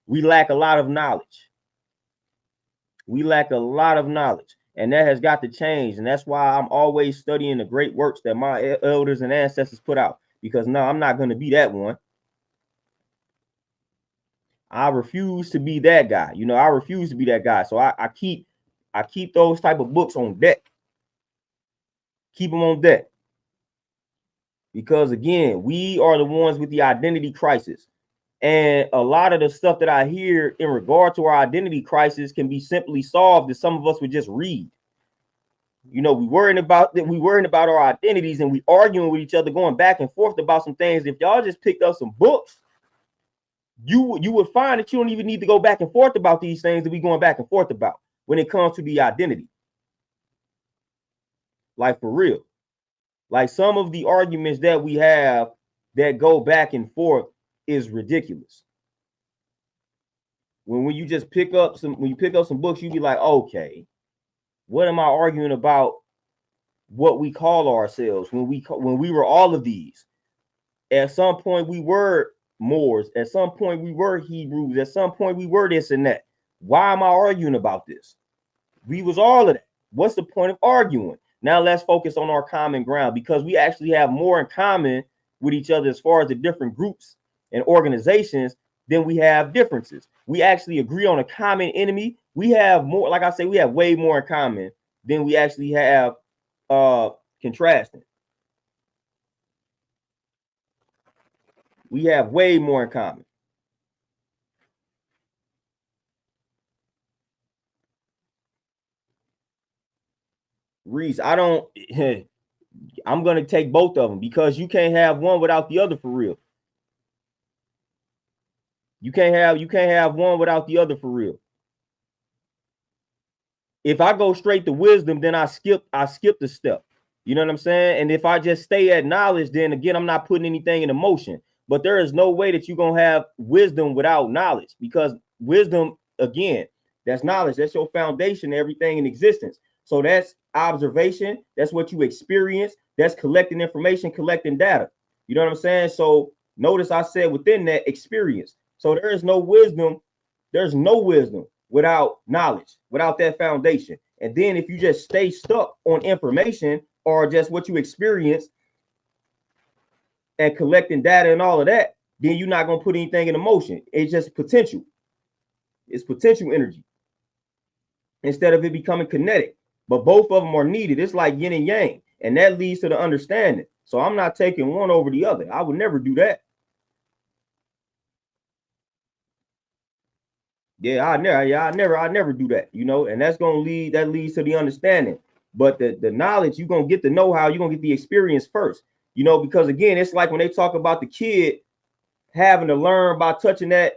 we lack a lot of knowledge. We lack a lot of knowledge. And that has got to change. And that's why I'm always studying the great works that my elders and ancestors put out. Because no, I'm not going to be that one. I refuse to be that guy. You know, I refuse to be that guy. So I keep those type of books on deck. Keep them on deck. Because again, we are the ones with the identity crisis. And a lot of the stuff that I hear in regard to our identity crisis can be simply solved if some of us would just read. You know, we worrying about our identities and we arguing with each other, going back and forth about some things. If y'all just picked up some books, you would find that you don't even need to go back and forth about these things that we going back and forth about when it comes to the identity. Like for real. Like some of the arguments that we have that go back and forth is ridiculous. When you just pick up some books, you be like, okay, what am I arguing about? What we call ourselves when we were all of these. At some point we were Moors. At some point we were Hebrews. At some point we were this and that. Why am I arguing about this? We was all of that. What's the point of arguing? Now let's focus on our common ground, because we actually have more in common with each other as far as the different groups and organizations than we have differences. We actually agree on a common enemy. We have more, like I say, we have way more in common than we actually have contrasting. We have way more in common. Reese, I'm gonna take both of them because you can't have one without the other for real. You can't have one without the other for real. If I go straight to wisdom, then I skip the step. You know what I'm saying? And if I just stay at knowledge, then again, I'm not putting anything in motion. But there is no way that you're gonna have wisdom without knowledge, because wisdom, again, that's knowledge. That's your foundation, everything in existence. So that's observation. That's what you experience. That's collecting information, collecting data. You know what I'm saying? So notice I said within that experience. So there is no wisdom. There's no wisdom without knowledge, without that foundation. And then if you just stay stuck on information or just what you experience and collecting data and all of that, then you're not going to put anything into motion. It's just potential. It's potential energy instead of it becoming kinetic. But both of them are needed. It's like yin and yang, and that leads to the understanding. So I'm not taking one over the other. I would never do that. I never do that, you know, and that leads to the understanding. But the knowledge, you're gonna get the know-how, you're gonna get the experience first, you know, because again, it's like when they talk about the kid having to learn by touching that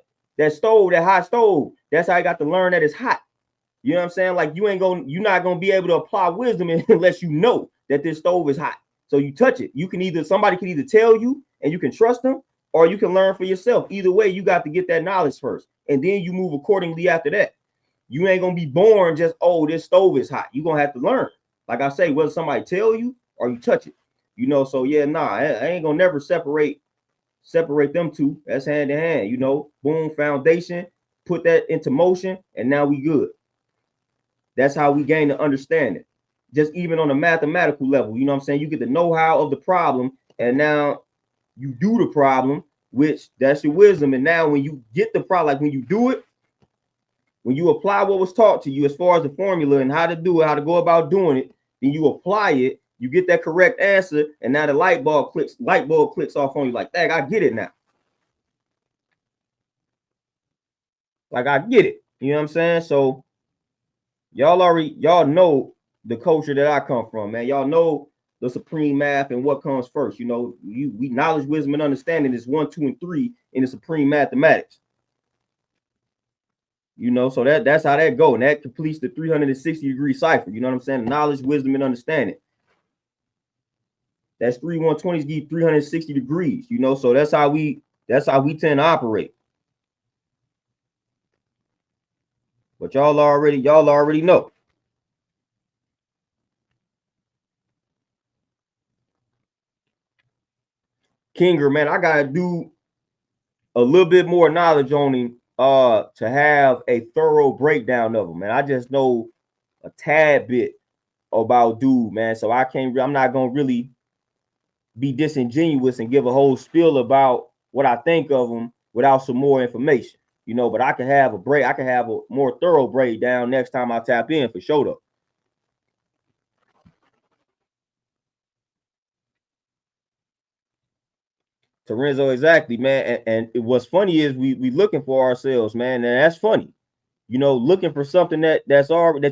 stove, that hot stove. That's how I got to learn that it's hot. You know what I'm saying? Like you're not gonna be able to apply wisdom unless you know that this stove is hot. So you touch it. Somebody can either tell you and you can trust them, or you can learn for yourself. Either way, you got to get that knowledge first, and then you move accordingly after that. You ain't gonna be born just, oh, this stove is hot. You're gonna have to learn. Like I say, whether somebody tell you or you touch it. You know, so yeah, I ain't gonna never separate them two. That's hand in hand, you know. Boom, foundation, put that into motion, and now we good. That's how we gain the understanding. Just even on a mathematical level, you know what I'm saying? You get the know-how of the problem, and now you do the problem, which that's your wisdom. And now when you get the problem, like when you do it, when you apply what was taught to you as far as the formula and how to do it, how to go about doing it, then you apply it, you get that correct answer, and now the light bulb clicks off on you like, dang, I get it now. Like I get it. You know what I'm saying? So y'all know the culture that I come from, man. Y'all know the supreme math and what comes first. You know, we knowledge, wisdom, and understanding is 1, 2, and 3 in the supreme mathematics. You know, so that's how that go, and that completes the 360-degree cipher. You know what I'm saying? Knowledge, wisdom, and understanding. That's 3 120s give 360 degrees. You know, so that's how we tend to operate. But y'all already know. Kinger, man, I gotta do a little bit more knowledge on him to have a thorough breakdown of him, man. I just know a tad bit about dude, man. So I'm not gonna really be disingenuous and give a whole spiel about what I think of him without some more information, you know. But I can have a more thorough breakdown next time I tap in for sure though. Terenzo, exactly, man. And what's funny is we looking for ourselves, man, and that's funny. You know, looking for something that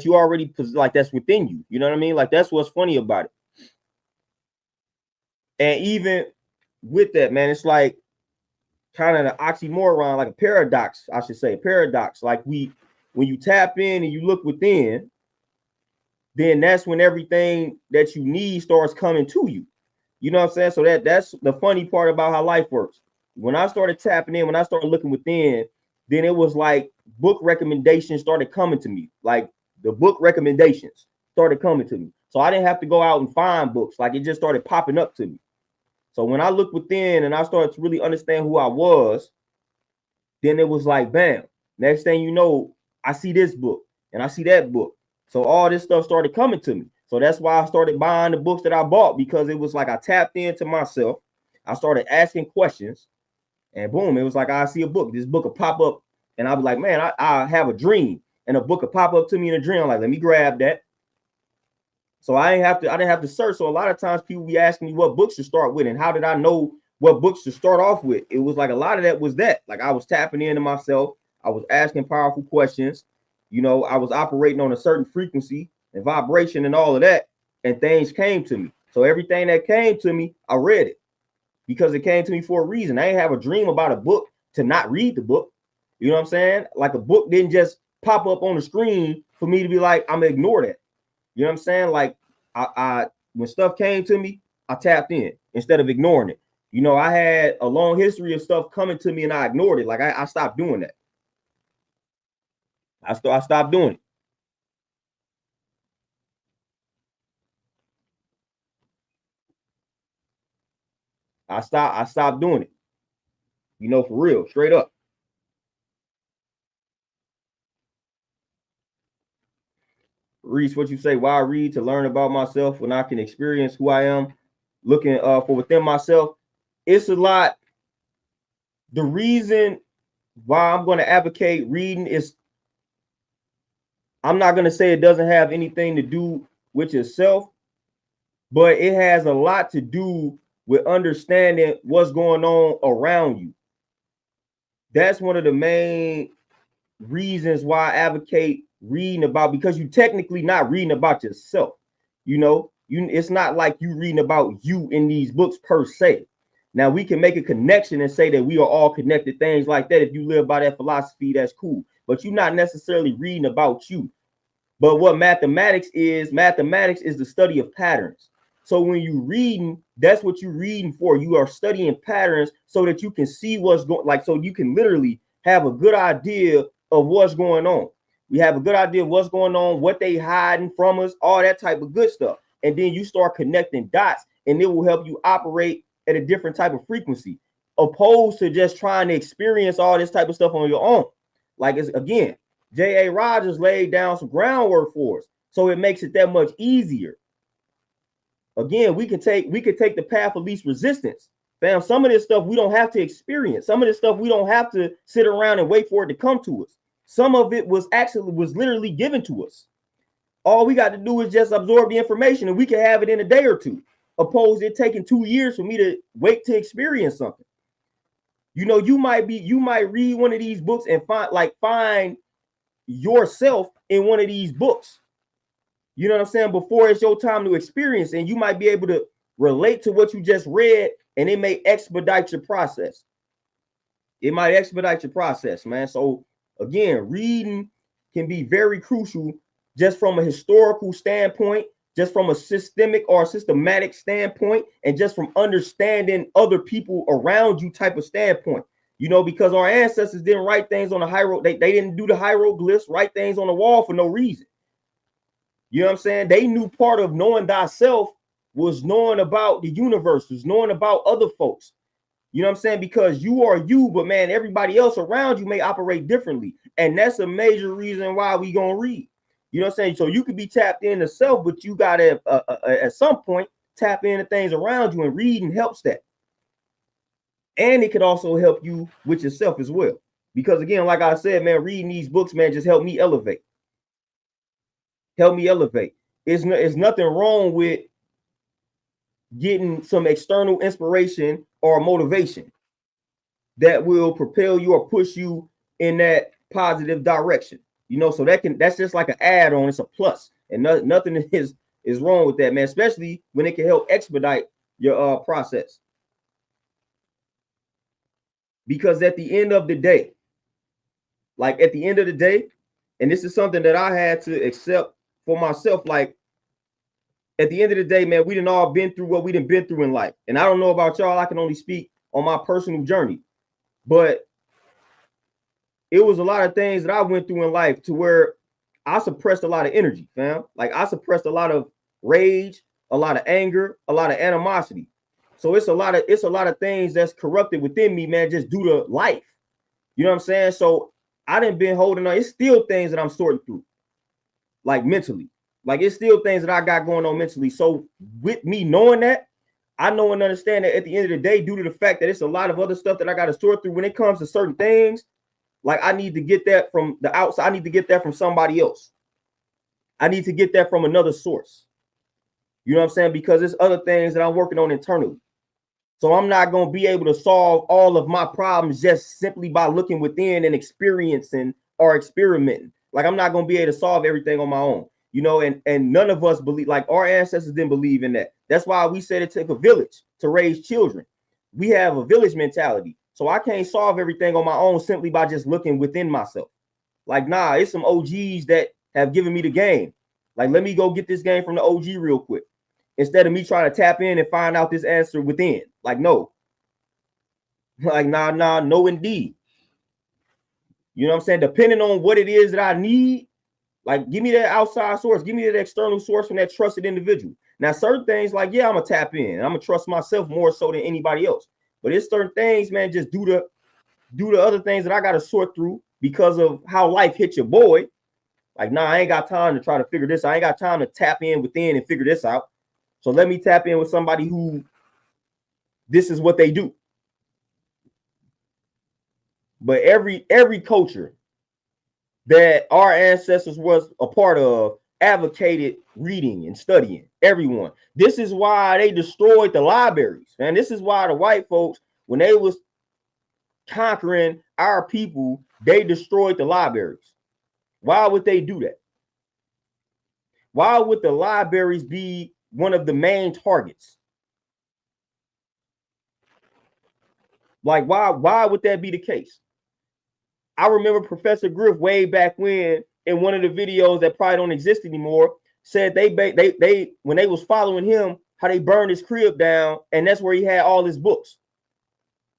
you already like that's within you. You know what I mean? Like that's what's funny about it. And even with that, man, it's like kind of an oxymoron, like a paradox, I should say, paradox. Like when you tap in and you look within, then that's when everything that you need starts coming to you. You know what I'm saying? So that's the funny part about how life works. When I started tapping in, when I started looking within, then it was like book recommendations started coming to me. Like the book recommendations started coming to me. So I didn't have to go out and find books. Like it just started popping up to me. So when I looked within and I started to really understand who I was, then it was like, bam, next thing you know, I see this book and I see that book. So all this stuff started coming to me. So that's why I started buying the books that I bought, because it was like I tapped into myself. I started asking questions, and boom, it was like I see a book. This book will pop up, and I'll be like, man, I have a dream, and a book will pop up to me in a dream. I'm like, let me grab that. So I didn't have to search. So a lot of times people be asking me what books to start with, and how did I know what books to start off with? It was like a lot of that was that. Like I was tapping into myself. I was asking powerful questions. You know, I was operating on a certain frequency and vibration and all of that, and things came to me. So everything that came to me, I read it because it came to me for a reason. I ain't have a dream about a book to not read the book. You know what I'm saying? Like a book didn't just pop up on the screen for me to be like, I'm gonna ignore that. You know what I'm saying? Like I when stuff came to me, I tapped in instead of ignoring it. You know, I had a long history of stuff coming to me and I ignored it. Like I stopped doing that. I stopped doing it. I stopped doing it. You know, for real, straight up. Reese, what you say? Why I read? To learn about myself when I can experience who I am, looking for within myself. It's a lot. The reason why I'm going to advocate reading is, I'm not going to say it doesn't have anything to do with yourself, but it has a lot to do with understanding what's going on around you. That's one of the main reasons why I advocate reading about, because you technically not reading about yourself. You know, it's not like you reading about you in these books per se. Now we can make a connection and say that we are all connected, things like that. If you live by that philosophy, that's cool. But you're not necessarily reading about you. But what mathematics is the study of patterns. So when you're reading, that's what you're reading for. You are studying patterns so that you can see what's going, like, so you can literally have a good idea of what's going on. We have a good idea of what's going on, what they hiding from us, all that type of good stuff. And then you start connecting dots, and it will help you operate at a different type of frequency, opposed to just trying to experience all this type of stuff on your own. Like, it's, again, J.A. Rogers laid down some groundwork for us, so it makes it that much easier. Again, we could take the path of least resistance. Fam, some of this stuff we don't have to experience. Some of this stuff we don't have to sit around and wait for it to come to us. Some of it was literally given to us. All we got to do is just absorb the information, and we can have it in a day or two, opposed to it taking 2 years for me to wait to experience something. You know, you might read one of these books and find yourself in one of these books. You know what I'm saying? Before it's your time to experience, and you might be able to relate to what you just read, and it may expedite your process. It might expedite your process, man. So again, reading can be very crucial, just from a historical standpoint, just from a systemic or systematic standpoint, and just from understanding other people around you type of standpoint. You know, because our ancestors didn't write things on the hieroglyphs. They didn't do the hieroglyphs, write things on the wall for no reason. You know what I'm saying? They knew part of knowing thyself was knowing about the universe, was knowing about other folks. You know what I'm saying? Because you are you, but man, everybody else around you may operate differently. And that's a major reason why we gonna read. You know what I'm saying? So you could be tapped into self, but you gotta at some point tap into things around you, and reading helps that. And it could also help you with yourself as well. Because again, like I said, man, reading these books, man, just help me elevate. Help me elevate. It's nothing wrong with getting some external inspiration or motivation that will propel you or push you in that positive direction. You know, so that's just like an add-on. It's a plus, and nothing is wrong with that, man. Especially when it can help expedite your process. Because at the end of the day, and this is something that I had to accept for myself, like, at the end of the day, man, we done all been through what we done been through in life. And I don't know about y'all, I can only speak on my personal journey. But it was a lot of things that I went through in life to where I suppressed a lot of energy, fam. Like, I suppressed a lot of rage, a lot of anger, a lot of animosity. So it's a lot of things that's corrupted within me, man, just due to life. You know what I'm saying? So I done been holding on. It's still things that I'm sorting through, like mentally. Like, it's still things that I got going on mentally. So with me knowing that, I know and understand that at the end of the day, due to the fact that it's a lot of other stuff that I got to sort through when it comes to certain things, like, I need to get that from the outside. I need to get that from somebody else. I need to get that from another source. You know what I'm saying? Because there's other things that I'm working on internally. So I'm not going to be able to solve all of my problems just simply by looking within and experiencing or experimenting. Like, I'm not going to be able to solve everything on my own. You know, and none of us believe, like, our ancestors didn't believe in that. That's why we said it took a village to raise children. We have a village mentality. So I can't solve everything on my own simply by just looking within myself. Like, nah, it's some OGs that have given me the game. Like, let me go get this game from the OG real quick. Instead of me trying to tap in and find out this answer within. Like, no. Like, nah, no, indeed. You know what I'm saying? Depending on what it is that I need, like, give me that outside source. Give me that external source from that trusted individual. Now, certain things, like, yeah, I'm going to tap in. I'm going to trust myself more so than anybody else. But it's certain things, man, just do the other things that I got to sort through because of how life hit your boy. Like, nah, I ain't got time to try to figure this. I ain't got time to tap in within and figure this out. So let me tap in with somebody who this is what they do. But every culture that our ancestors was a part of advocated reading and studying. Everyone. This is why they destroyed the libraries. And this is why the white folks, when they was conquering our people, they destroyed the libraries. Why would they do that? Why would the libraries be one of the main targets? Like, why would that be the case? I remember Professor Griff way back when, in one of the videos that probably don't exist anymore, said they when they was following him, how they burned his crib down, and that's where he had all his books.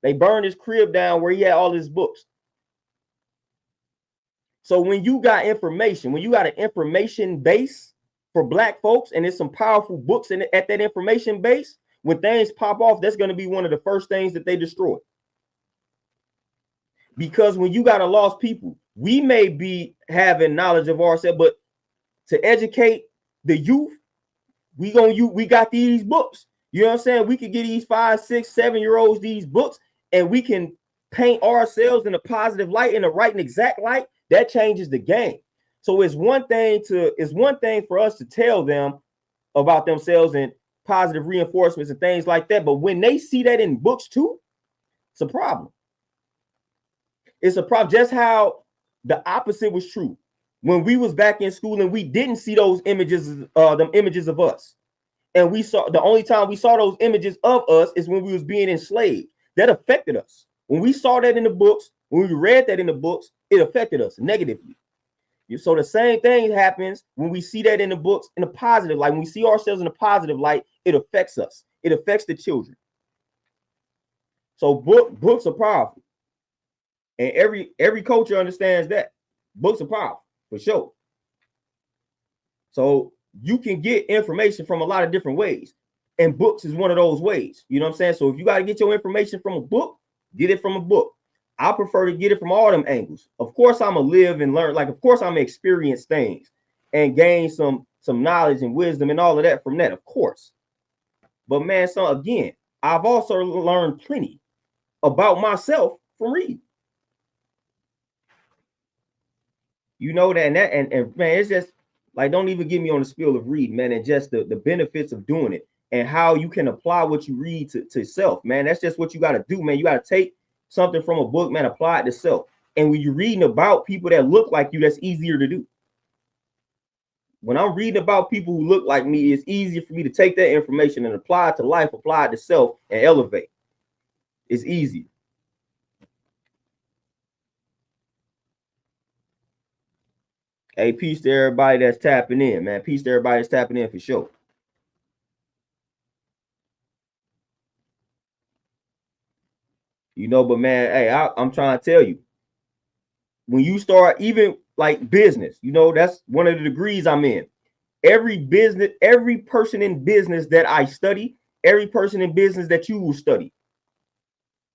They burned his crib down where he had all his books. So when you got information, when you got an information base for Black folks, and there's some powerful books at that information base, when things pop off, that's going to be one of the first things that they destroy. Because when you got a lost people, we may be having knowledge of ourselves, but to educate the youth, we got these books. You know what I'm saying? We could get these 5, 6, 7-year-olds these books, and we can paint ourselves in a positive light, in the right and exact light. That changes the game. So it's one thing for us to tell them about themselves and positive reinforcements and things like that. But when they see that in books too, it's a problem. It's a problem. Just how the opposite was true when we was back in school and we didn't see those images, them images of us. And we saw, the only time we saw those images of us is when we was being enslaved. That affected us. When we saw that in the books, when we read that in the books, it affected us negatively. So the same thing happens when we see that in the books in a positive light. When we see ourselves in a positive light, it affects us. It affects the children. So books are powerful. And every culture understands that. Books are powerful, for sure. So you can get information from a lot of different ways. And books is one of those ways. You know what I'm saying? So if you got to get your information from a book, get it from a book. I prefer to get it from all them angles. Of course, I'm going to live and learn. Like, of course, I'm going to experience things and gain some knowledge and wisdom and all of that from that, of course. But, man, so again, I've also learned plenty about myself from reading. You know that, and man, it's just like, don't even get me on the spiel of reading, man, and just the benefits of doing it and how you can apply what you read to self, man. That's just what you got to do, man. You got to take something from a book, man, apply it to self. And when you're reading about people that look like you, that's easier to do. When I'm reading about people who look like me, it's easier for me to take that information and apply it to life, apply it to self, and elevate. It's easier. Hey, peace to everybody that's tapping in, man. Peace to everybody that's tapping in for sure. You know, but man, hey, I'm trying to tell you, when you start even like business, you know, that's one of the degrees I'm in. Every person in business that I study, every person in business that you will study,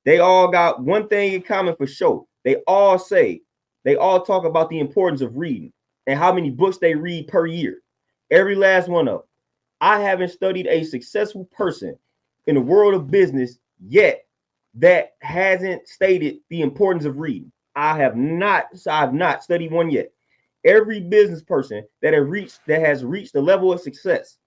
they all got one thing in common for sure. They all talk about the importance of reading and how many books they read per year. Every last one of them. I haven't studied a successful person in the world of business yet that hasn't stated the importance of reading. I've not studied one yet. Every business person that has reached the level of success,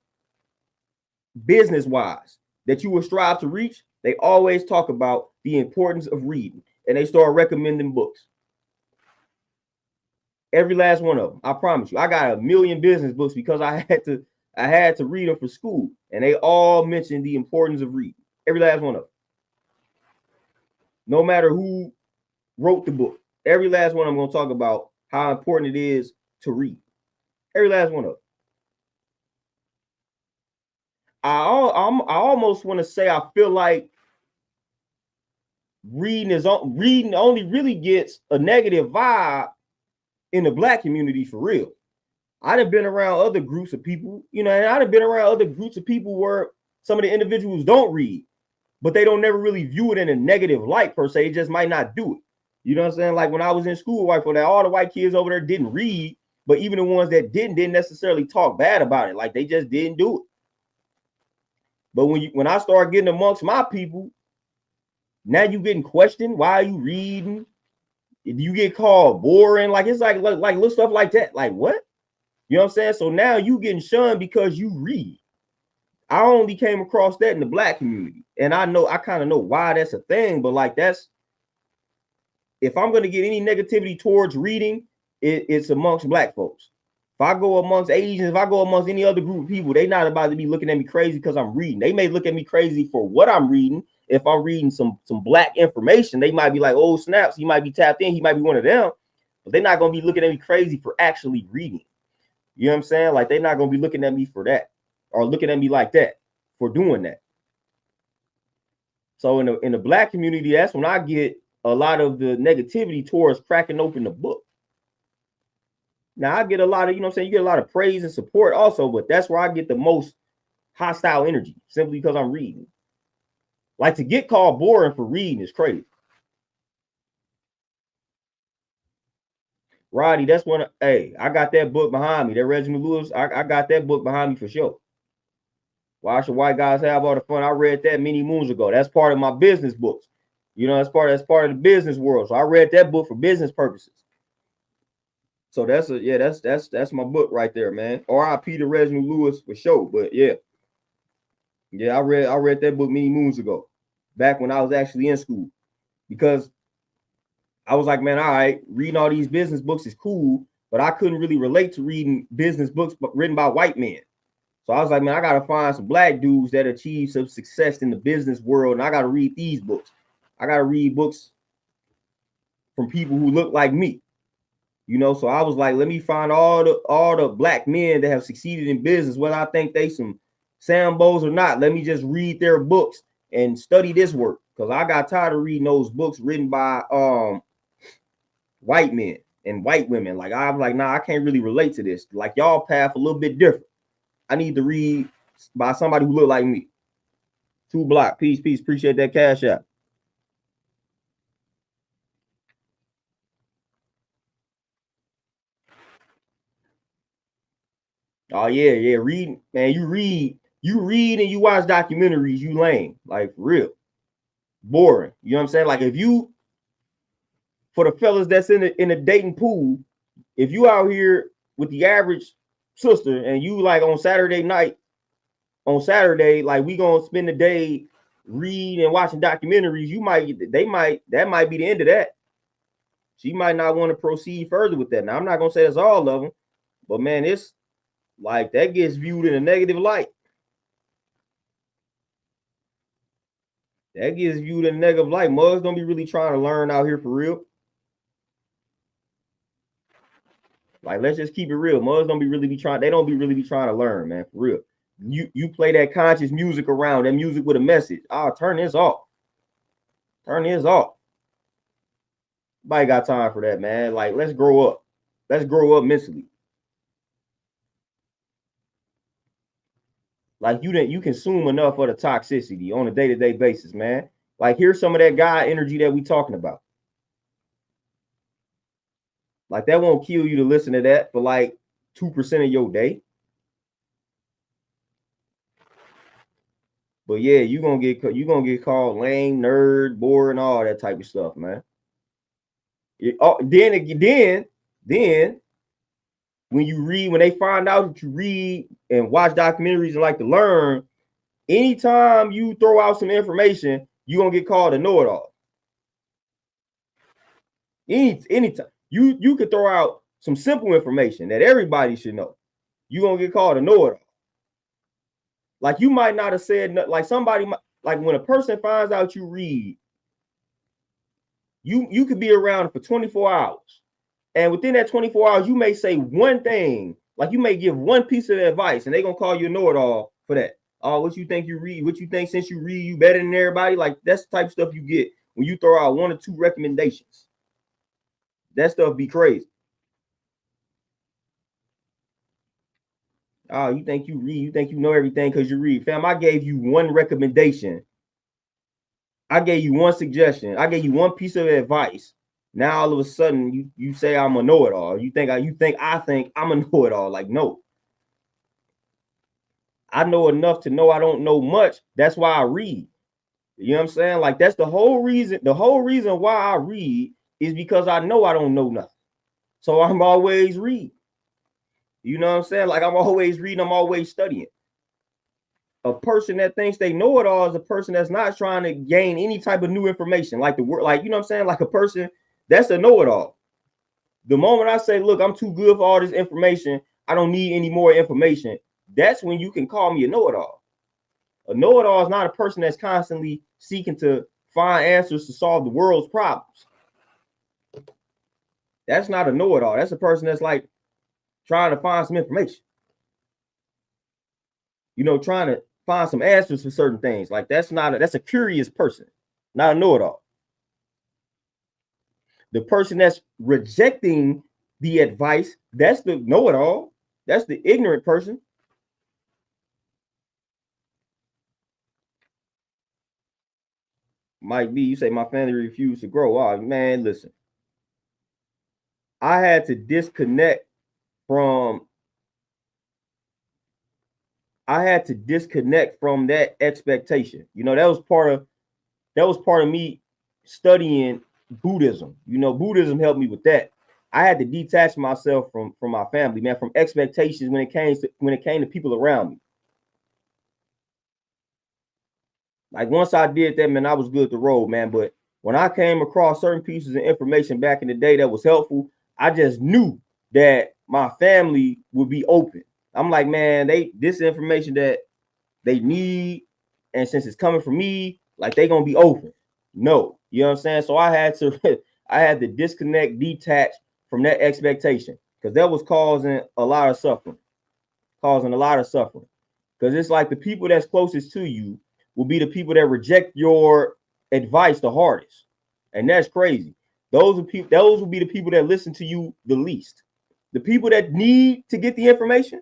business-wise, that you will strive to reach, they always talk about the importance of reading, and they start recommending books. Every last one of them. I promise you. I got 1 million business books because I had to read them for school, and they all mention the importance of reading. Every last one of them. no matter who wrote the book. Every last one I'm going to talk about how important it is to read. Every last one of them. I almost want to say I feel like reading only really gets a negative vibe in the Black community for real. I'd have been around other groups of people, you know, and I'd have been around other groups of people where some of the individuals don't read, but they don't never really view it in a negative light per se. It just might not do it. You know what I'm saying? Like when I was in school, white for that, all the white kids over there didn't read, but even the ones that didn't necessarily talk bad about it. Like they just didn't do it. But when I start getting amongst my people, now you getting questioned. Why are you reading? You get called boring. Like it's like little stuff like that. Like what? You know what I'm saying? So now you getting shunned because you read. I only came across that in the Black community. And I kind of know why that's a thing, but like that's, if I'm going to get any negativity towards reading, it's amongst Black folks. If I go amongst Asians, if I go amongst any other group of people, they not about to be looking at me crazy because I'm reading. They may look at me crazy for what I'm reading. If I'm reading some Black information, they might be like, oh, snaps, he might be tapped in. He might be one of them. But they're not going to be looking at me crazy for actually reading. You know what I'm saying? Like they're not going to be looking at me for that or looking at me like that for doing that. So in the Black community, that's when I get a lot of the negativity towards cracking open the book. Now I get a lot of, you know what I'm saying, you get a lot of praise and support also, but that's where I get the most hostile energy simply because I'm reading. Like to get called boring for reading is crazy. Roddy, that's one. Hey, I got that book behind me. That Reginald Lewis, I got that book behind me for sure. Why should white guys have all the fun? I read that many moons ago. That's part of my business books. You know, that's part of the business world. So I read that book for business purposes. So that's my book right there, man. R.I.P. to Reginald Lewis for sure. But yeah, I read that book many moons ago, back when I was actually in school, because I was like, man, all right, reading all these business books is cool, but I couldn't really relate to reading business books written by white men. So I was like, man, I gotta find some Black dudes that achieve some success in the business world, and I gotta read these books. I gotta read books from people who look like me. You know, so I was like, let me find all the Black men that have succeeded in business, whether I think they some Sambos or not. Let me just read their books and study this work, because I got tired of reading those books written by white men and white women. Like I'm like, nah, I can't really relate to this. Like y'all path a little bit different. I need to read by somebody who look like me. 2 Block, peace. Appreciate that cash out. Oh yeah. Reading, man. You read and you watch documentaries. You lame, like for real, boring. You know what I'm saying? Like if you, for the fellas that's in the dating pool, if you out here with the average sister and you like on Saturday night, like we gonna spend the day reading and watching documentaries, that might be the end of that. She might not want to proceed further with that. Now I'm not gonna say that's all of them, but man, it's like that gets viewed in a negative light. That gets viewed in a negative light. Mugs don't be really trying to learn out here for real. Like, let's just keep it real. Mugs don't be really be trying. They don't be really be trying to learn, man, for real. You play that conscious music around, that music with a message. Oh, turn this off. Turn this off. Nobody got time for that, man. Like, let's grow up. Let's grow up mentally. Like you consume enough of the toxicity on a day-to-day basis, man. Like here's some of that God energy that we talking about. Like that won't kill you to listen to that for like 2% of your day. But yeah, you gonna get called lame, nerd, bored, and all that type of stuff, man. Then when they find out that you read and watch documentaries and like to learn, anytime you throw out some information, you're gonna get called a know-it-all. Anytime you could throw out some simple information that everybody should know, you're gonna get called a know-it-all. Like you might not have said, like somebody, like when a person finds out you read, You could be around for 24 hours. And within that 24 hours, you may say one thing, like you may give one piece of advice, and they're gonna call you a know-it-all for that. Oh, what you think you read? What you think since you read, you better than everybody? Like that's the type of stuff you get when you throw out one or two recommendations. That stuff be crazy. Oh, you think you read? You think you know everything because you read? Fam, I gave you one recommendation. I gave you one suggestion. I gave you one piece of advice. Now all of a sudden you say I'm a know-it-all. You think I think I'm a know-it-all. Like, no. I know enough to know I don't know much. That's why I read. You know what I'm saying? Like that's the whole reason. The whole reason why I read is because I know I don't know nothing. So I'm always reading. You know what I'm saying? Like I'm always reading, I'm always studying. A person that thinks they know it all is a person that's not trying to gain any type of new information. Like the word, like you know what I'm saying? Like a person that's a know-it-all. The moment I say, look, I'm too good for all this information, I don't need any more information, that's when you can call me a know-it-all. A know-it-all is not a person that's constantly seeking to find answers to solve the world's problems. That's not a know-it-all. That's a person that's like trying to find some information. You know, trying to find some answers for certain things. Like that's a curious person, not a know-it-all. The person that's rejecting the advice, that's the know-it-all. That's the ignorant person. Mike B, you say my family refused to grow. Oh man, listen. I had to disconnect from that expectation. You know, that was part of me studying Buddhism. You know, Buddhism helped me with that. I had to detach myself from my family, man, from expectations when it came to people around me. Like once I did that, man, I was good to roll, man. But when I came across certain pieces of information back in the day that was helpful, I just knew that my family would be open. I'm like, man, this information that they need, and since it's coming from me, like they gonna be open. No, you know what I'm saying? So I had to disconnect, detach from that expectation because that was causing a lot of suffering. Because it's like the people that's closest to you will be the people that reject your advice the hardest. And that's crazy. Those will be the people that listen to you the least. The people that need to get the information.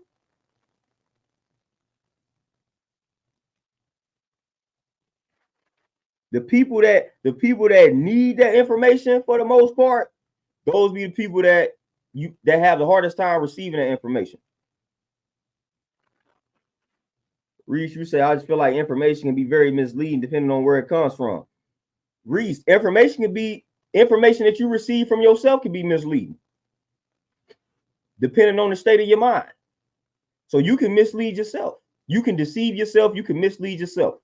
The people that need that information for the most part, those be the people that have the hardest time receiving that information. Reese, you say I just feel like information can be very misleading depending on where it comes from. Reese, information that you receive from yourself can be misleading, depending on the state of your mind. So you can mislead yourself. You can deceive yourself. You can mislead yourself.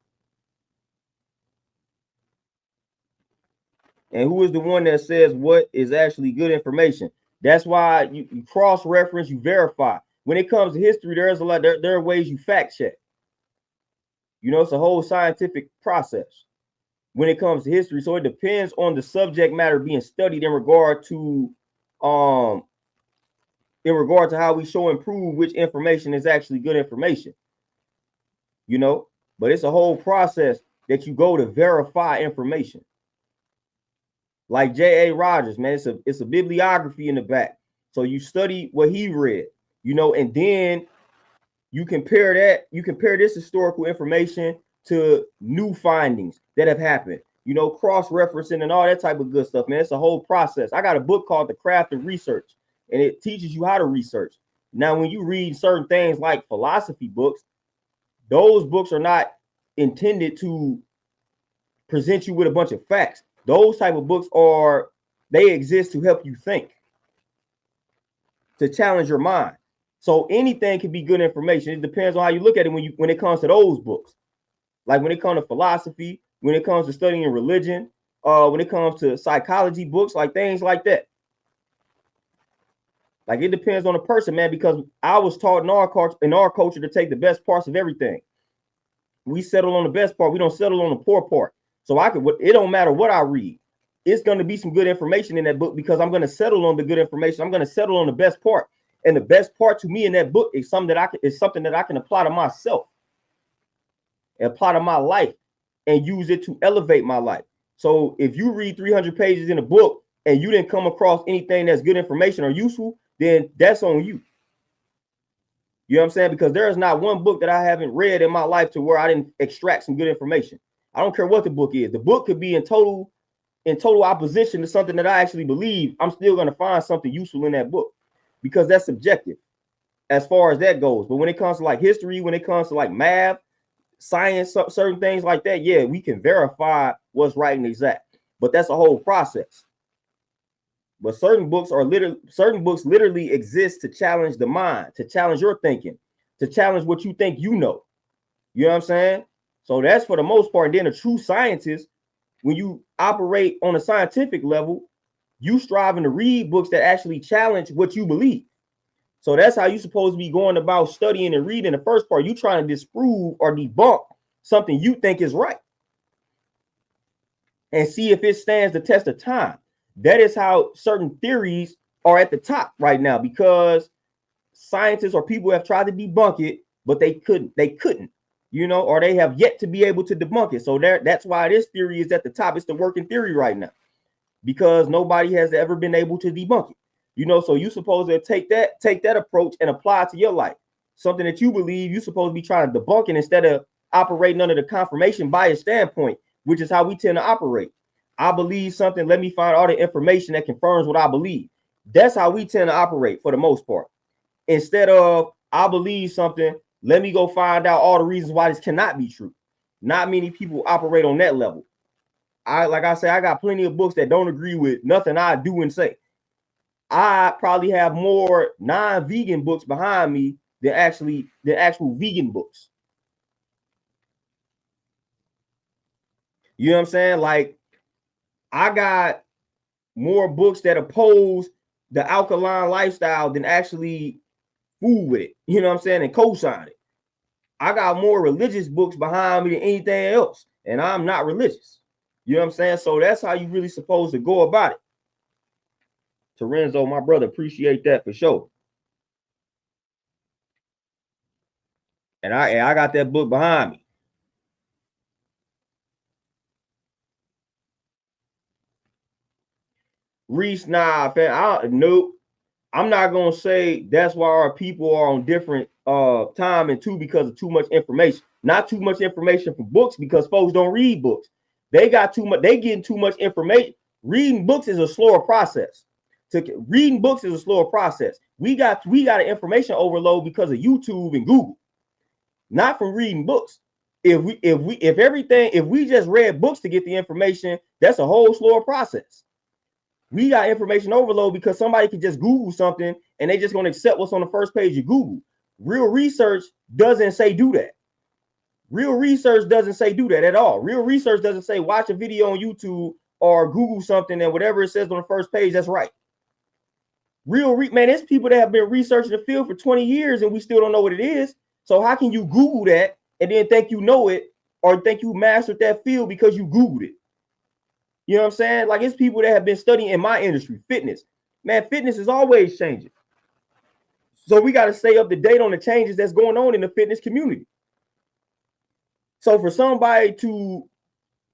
And who is the one that says what is actually good information? That's why you cross-reference, you verify. When it comes to history, there are ways you fact check. You know, it's a whole scientific process when it comes to history. So it depends on the subject matter being studied in regard to how we show and prove which information is actually good information. You know, but it's a whole process that you go to verify information. Like J.A. Rogers, man, it's a bibliography in the back. So you study what he read, you know, and then you compare this historical information to new findings that have happened, you know, cross-referencing and all that type of good stuff, man. It's a whole process. I got a book called The Craft of Research, and it teaches you how to research. Now, when you read certain things like philosophy books, those books are not intended to present you with a bunch of facts. Those type of books they exist to help you think, to challenge your mind. So anything can be good information. It depends on how you look at it when it comes to those books. Like when it comes to philosophy, when it comes to studying religion, when it comes to psychology books, like things like that. Like it depends on the person, man, because I was taught in our culture to take the best parts of everything. We settle on the best part. We don't settle on the poor part. So it don't matter what I read. it's going to be some good information in that book because I'm going to settle on the good information. I'm going to settle on the best part. And the best part to me in that book is something that I can apply to myself, apply to my life, and use it to elevate my life. So if you read 300 pages in a book and you didn't come across anything that's good information or useful, then that's on you. You know what I'm saying? Because there is not one book that I haven't read in my life to where I didn't extract some good information. I don't care what the book is. The book could be in total opposition to something that I actually believe. I'm still going to find something useful in that book because that's subjective as far as that goes. But when it comes to like history, when it comes to like math, science, certain things like that, yeah, we can verify what's right and exact. But that's a whole process. But certain books literally exist to challenge the mind, to challenge your thinking, to challenge what you think you know. You know what I'm saying? So that's for the most part. And then a true scientist, when you operate on a scientific level, you striving to read books that actually challenge what you believe. So that's how you're supposed to be going about studying and reading. The first part, you trying to disprove or debunk something you think is right and see if it stands the test of time. That is how certain theories are at the top right now, because scientists or people have tried to debunk it, but they couldn't, you know, or they have yet to be able to debunk it. So that's why this theory is at the top. It's the working theory right now, because nobody has ever been able to debunk it. You know, so you're supposed to take that approach and apply it to your life. Something that you believe, you're supposed to be trying to debunk it instead of operating under the confirmation bias standpoint, which is how we tend to operate. I believe something, let me find all the information that confirms what I believe. That's how we tend to operate for the most part. Instead of, I believe something, let me go find out all the reasons why this cannot be true. Not many people operate on that level. Like I say, I got plenty of books that don't agree with nothing I do and say. I probably have more non-vegan books behind me than actual vegan books. You know what I'm saying? Like, I got more books that oppose the alkaline lifestyle than actually fool with it. You know what I'm saying? And co-sign it. I got more religious books behind me than anything else, and I'm not religious. You know what I'm saying? So that's how you really supposed to go about it. Terenzo, my brother, appreciate that for sure. And I got that book behind me. Reese, nah, fam, nope. I'm not gonna say that's why our people are on different time, and two, because of too much information. Not too much information from books, because folks don't read books. They got too much, they getting too much information. Reading books is a slower process. Reading books is a slower process. We got an information overload because of YouTube and Google, not from reading books. If we just read books to get the information, that's a whole slower process. We got information overload because somebody can just Google something and they just going to accept what's on the first page of Google. Real research doesn't say do that. Real research doesn't say do that at all. Real research doesn't say watch a video on YouTube or Google something and whatever it says on the first page, that's right. Man, there's people that have been researching the field for 20 years and we still don't know what it is. So how can you Google that and then think you know it or think you mastered that field because you Googled it? You know what I'm saying? Like, it's people that have been studying in my industry, fitness. Man, fitness is always changing. So we got to stay up to date on the changes that's going on in the fitness community. So for somebody to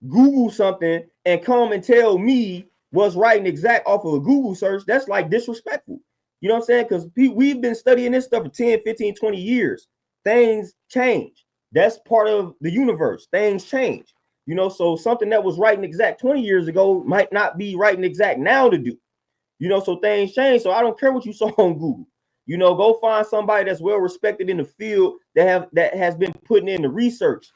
Google something and come and tell me what's right and exact off of a Google search, that's like disrespectful. You know what I'm saying? Because we've been studying this stuff for 10, 15, 20 years. Things change. That's part of the universe. Things change. You know, so something that was right and exact 20 years ago might not be right and exact now to do. You know, so things change. So I don't care what you saw on Google. You know, go find somebody that's well respected in the field that has been putting in the research.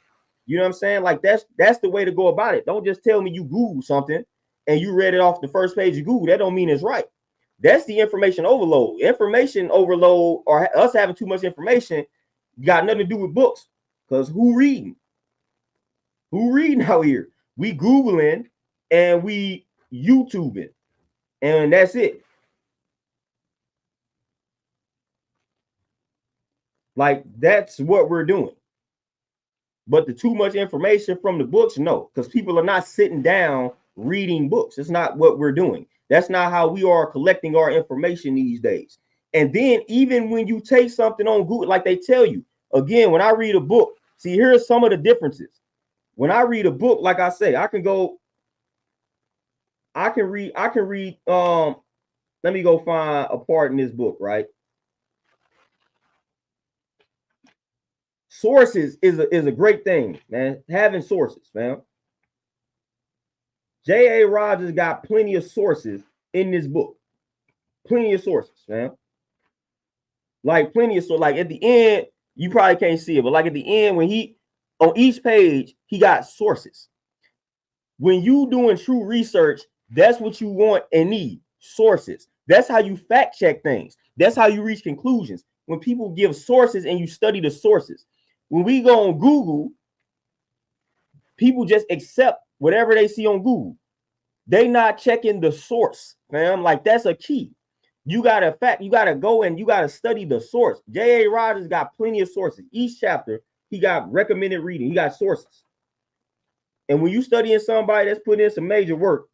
You know what I'm saying? Like, that's the way to go about it. Don't just tell me you Google something and you read it off the first page of Google. That don't mean it's right. That's the information overload. Information overload, or us having too much information, got nothing to do with books. Because who reading? Who reading out here? We Googling and we YouTubing, and that's it. Like, that's what we're doing. But the too much information from the books, no, because people are not sitting down reading books. It's not what we're doing. That's not how we are collecting our information these days. And then even when you take something on Google, like they tell you, again, when I read a book, see, here's some of the differences. When I read a book, like I say, I can read, let me go find a part in this book, right? Sources is a great thing, man. Having sources, man. J.A. Rogers got plenty of sources in this book. Plenty of sources, man. Like plenty of sources. Like at the end, you probably can't see it, but like at the end, when he on each page, he got sources. When you doing true research, that's what you want and need. Sources. That's how you fact check things. That's how you reach conclusions. When people give sources and you study the sources. When we go on Google, people just accept whatever they see on Google. They not checking the source, fam. Like that's a key. You gotta go and you gotta study the source. J.A. Rogers got plenty of sources. Each chapter, he got recommended reading. He got sources. And when you studying somebody that's putting in some major work,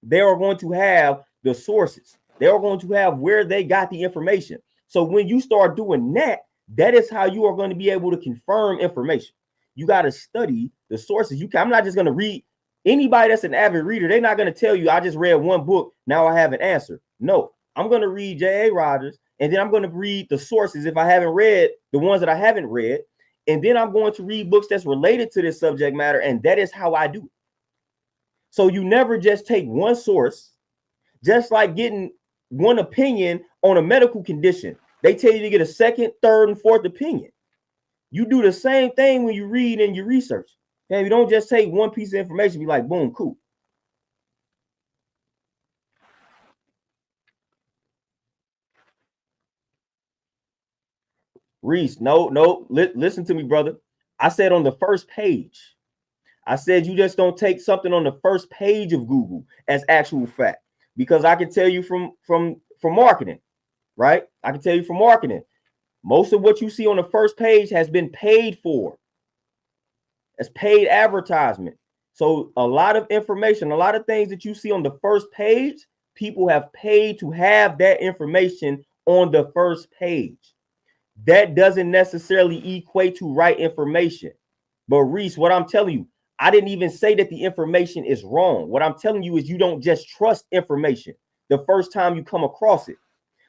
they are going to have the sources. They are going to have where they got the information. So when you start doing that, that is how you are going to be able to confirm information. You got to study the sources. I'm not just going to read. Anybody that's an avid reader, they're not going to tell you, I just read one book, now I have an answer. No, I'm going to read J.A. Rogers, and then I'm going to read the sources if I haven't read the ones that I haven't read. And then I'm going to read books that's related to this subject matter, and that is how I do it. So you never just take one source, just like getting one opinion on a medical condition. They tell you to get a second, third, and fourth opinion. You do the same thing when you read and you research. And you don't just take one piece of information and be like, boom, cool. Reese, no, listen to me, brother. I said on the first page. I said you just don't take something on the first page of Google as actual fact, because I can tell you from marketing, right? I can tell you from marketing, most of what you see on the first page has been paid for. It's paid advertisement. So a lot of information, a lot of things that you see on the first page, people have paid to have that information on the first page. That doesn't necessarily equate to right information. But Reese, what I'm telling you, I didn't even say that the information is wrong. What I'm telling you is you don't just trust information the first time you come across it.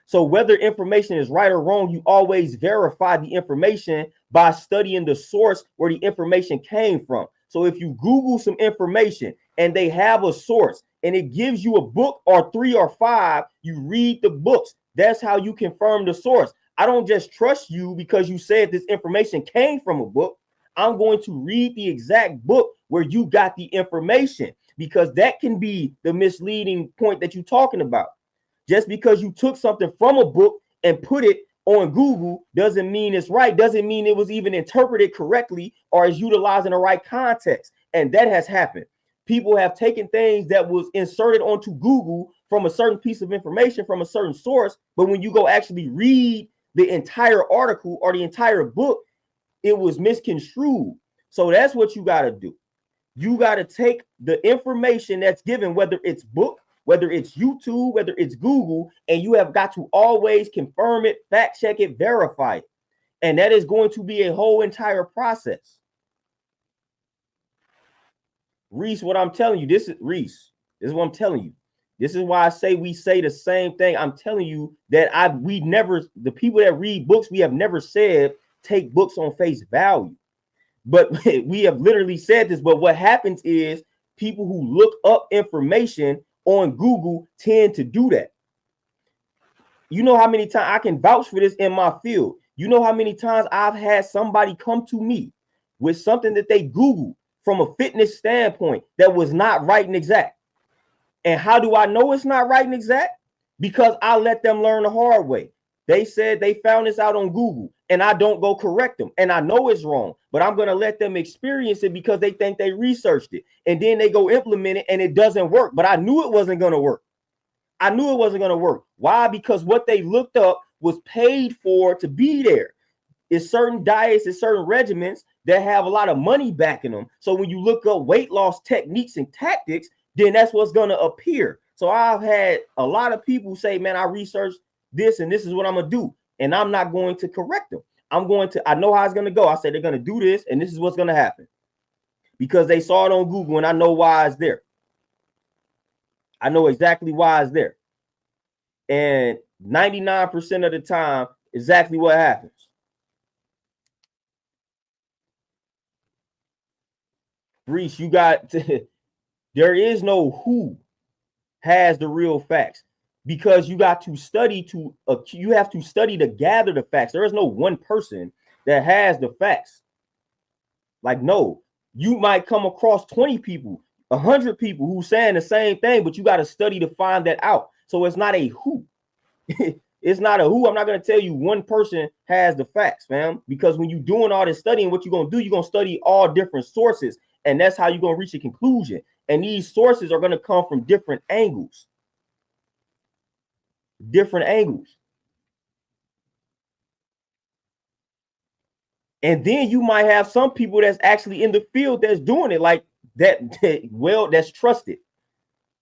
So whether information is right or wrong, you always verify the information by studying the source where the information came from. So if you Google some information and they have a source and it gives you a book or 3 or 5, you read the books. That's how you confirm the source. I don't just trust you because you said this information came from a book. I'm going to read the exact book where you got the information, because that can be the misleading point that you're talking about. Just because you took something from a book and put it on Google doesn't mean it's right. Doesn't mean it was even interpreted correctly or is utilizing the right context. And that has happened. People have taken things that was inserted onto Google from a certain piece of information from a certain source. But when you go actually read the entire article or the entire book, it was misconstrued. So that's what you got to do. You got to take the information that's given, whether it's book, whether it's YouTube, whether it's Google, and you have got to always confirm it, fact check it, verify it. And that is going to be a whole entire process. Reese, what I'm telling you, this is what I'm telling you. This is why I say we say the same thing. I'm telling you that the people that read books, we have never said take books on face value. But we have literally said this. But what happens is people who look up information on Google tend to do that. You know how many times I can vouch for this in my field. You know how many times I've had somebody come to me with something that they Googled from a fitness standpoint that was not right and exact. And how do I know it's not right and exact? Because I let them learn the hard way. They said they found this out on Google and I don't go correct them. And I know it's wrong, but I'm going to let them experience it because they think they researched it. And then they go implement it and it doesn't work. But I knew it wasn't going to work. I knew it wasn't going to work. Why? Because what they looked up was paid for to be there. It's certain diets and certain regimens that have a lot of money backing them. So when you look up weight loss techniques and tactics, then that's what's going to appear. So I've had a lot of people say, man, I researched this and this is what I'm going to do. And I'm not going to correct them. I know how it's going to go. I said, they're going to do this and this is what's going to happen because they saw it on Google and I know why it's there. I know exactly why it's there. And 99% of the time, exactly what happens. Reese, you got to, there is no who has the real facts because you got to study you have to study to gather the facts. There is no one person that has the facts. Like, no, you might come across 20 people, 100 people who saying the same thing, but you got to study to find that out. So it's not a who. It's not a who. I'm not going to tell you one person has the facts, fam, because when you're doing all this studying, what you're going to do, you're going to study all different sources, and that's how you're going to reach a conclusion. And these sources are going to come from different angles. Different angles. And then you might have some people that's actually in the field that's doing it like that, well, that's trusted.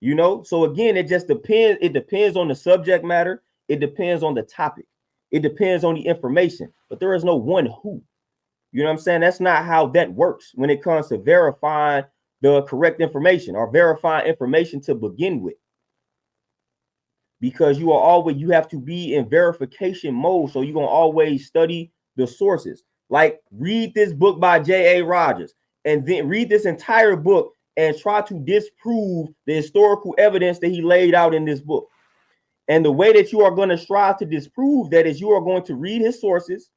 You know, so again, it just depends. It depends on the subject matter. It depends on the topic. It depends on the information. But there is no one who. You know what I'm saying? That's not how that works when it comes to verifying the correct information or verifying information to begin with. Because you have to be in verification mode. So you're going to always study the sources. Like read this book by J.A. Rogers and then read this entire book and try to disprove the historical evidence that he laid out in this book. And the way that you are going to strive to disprove that is you are going to read his sources,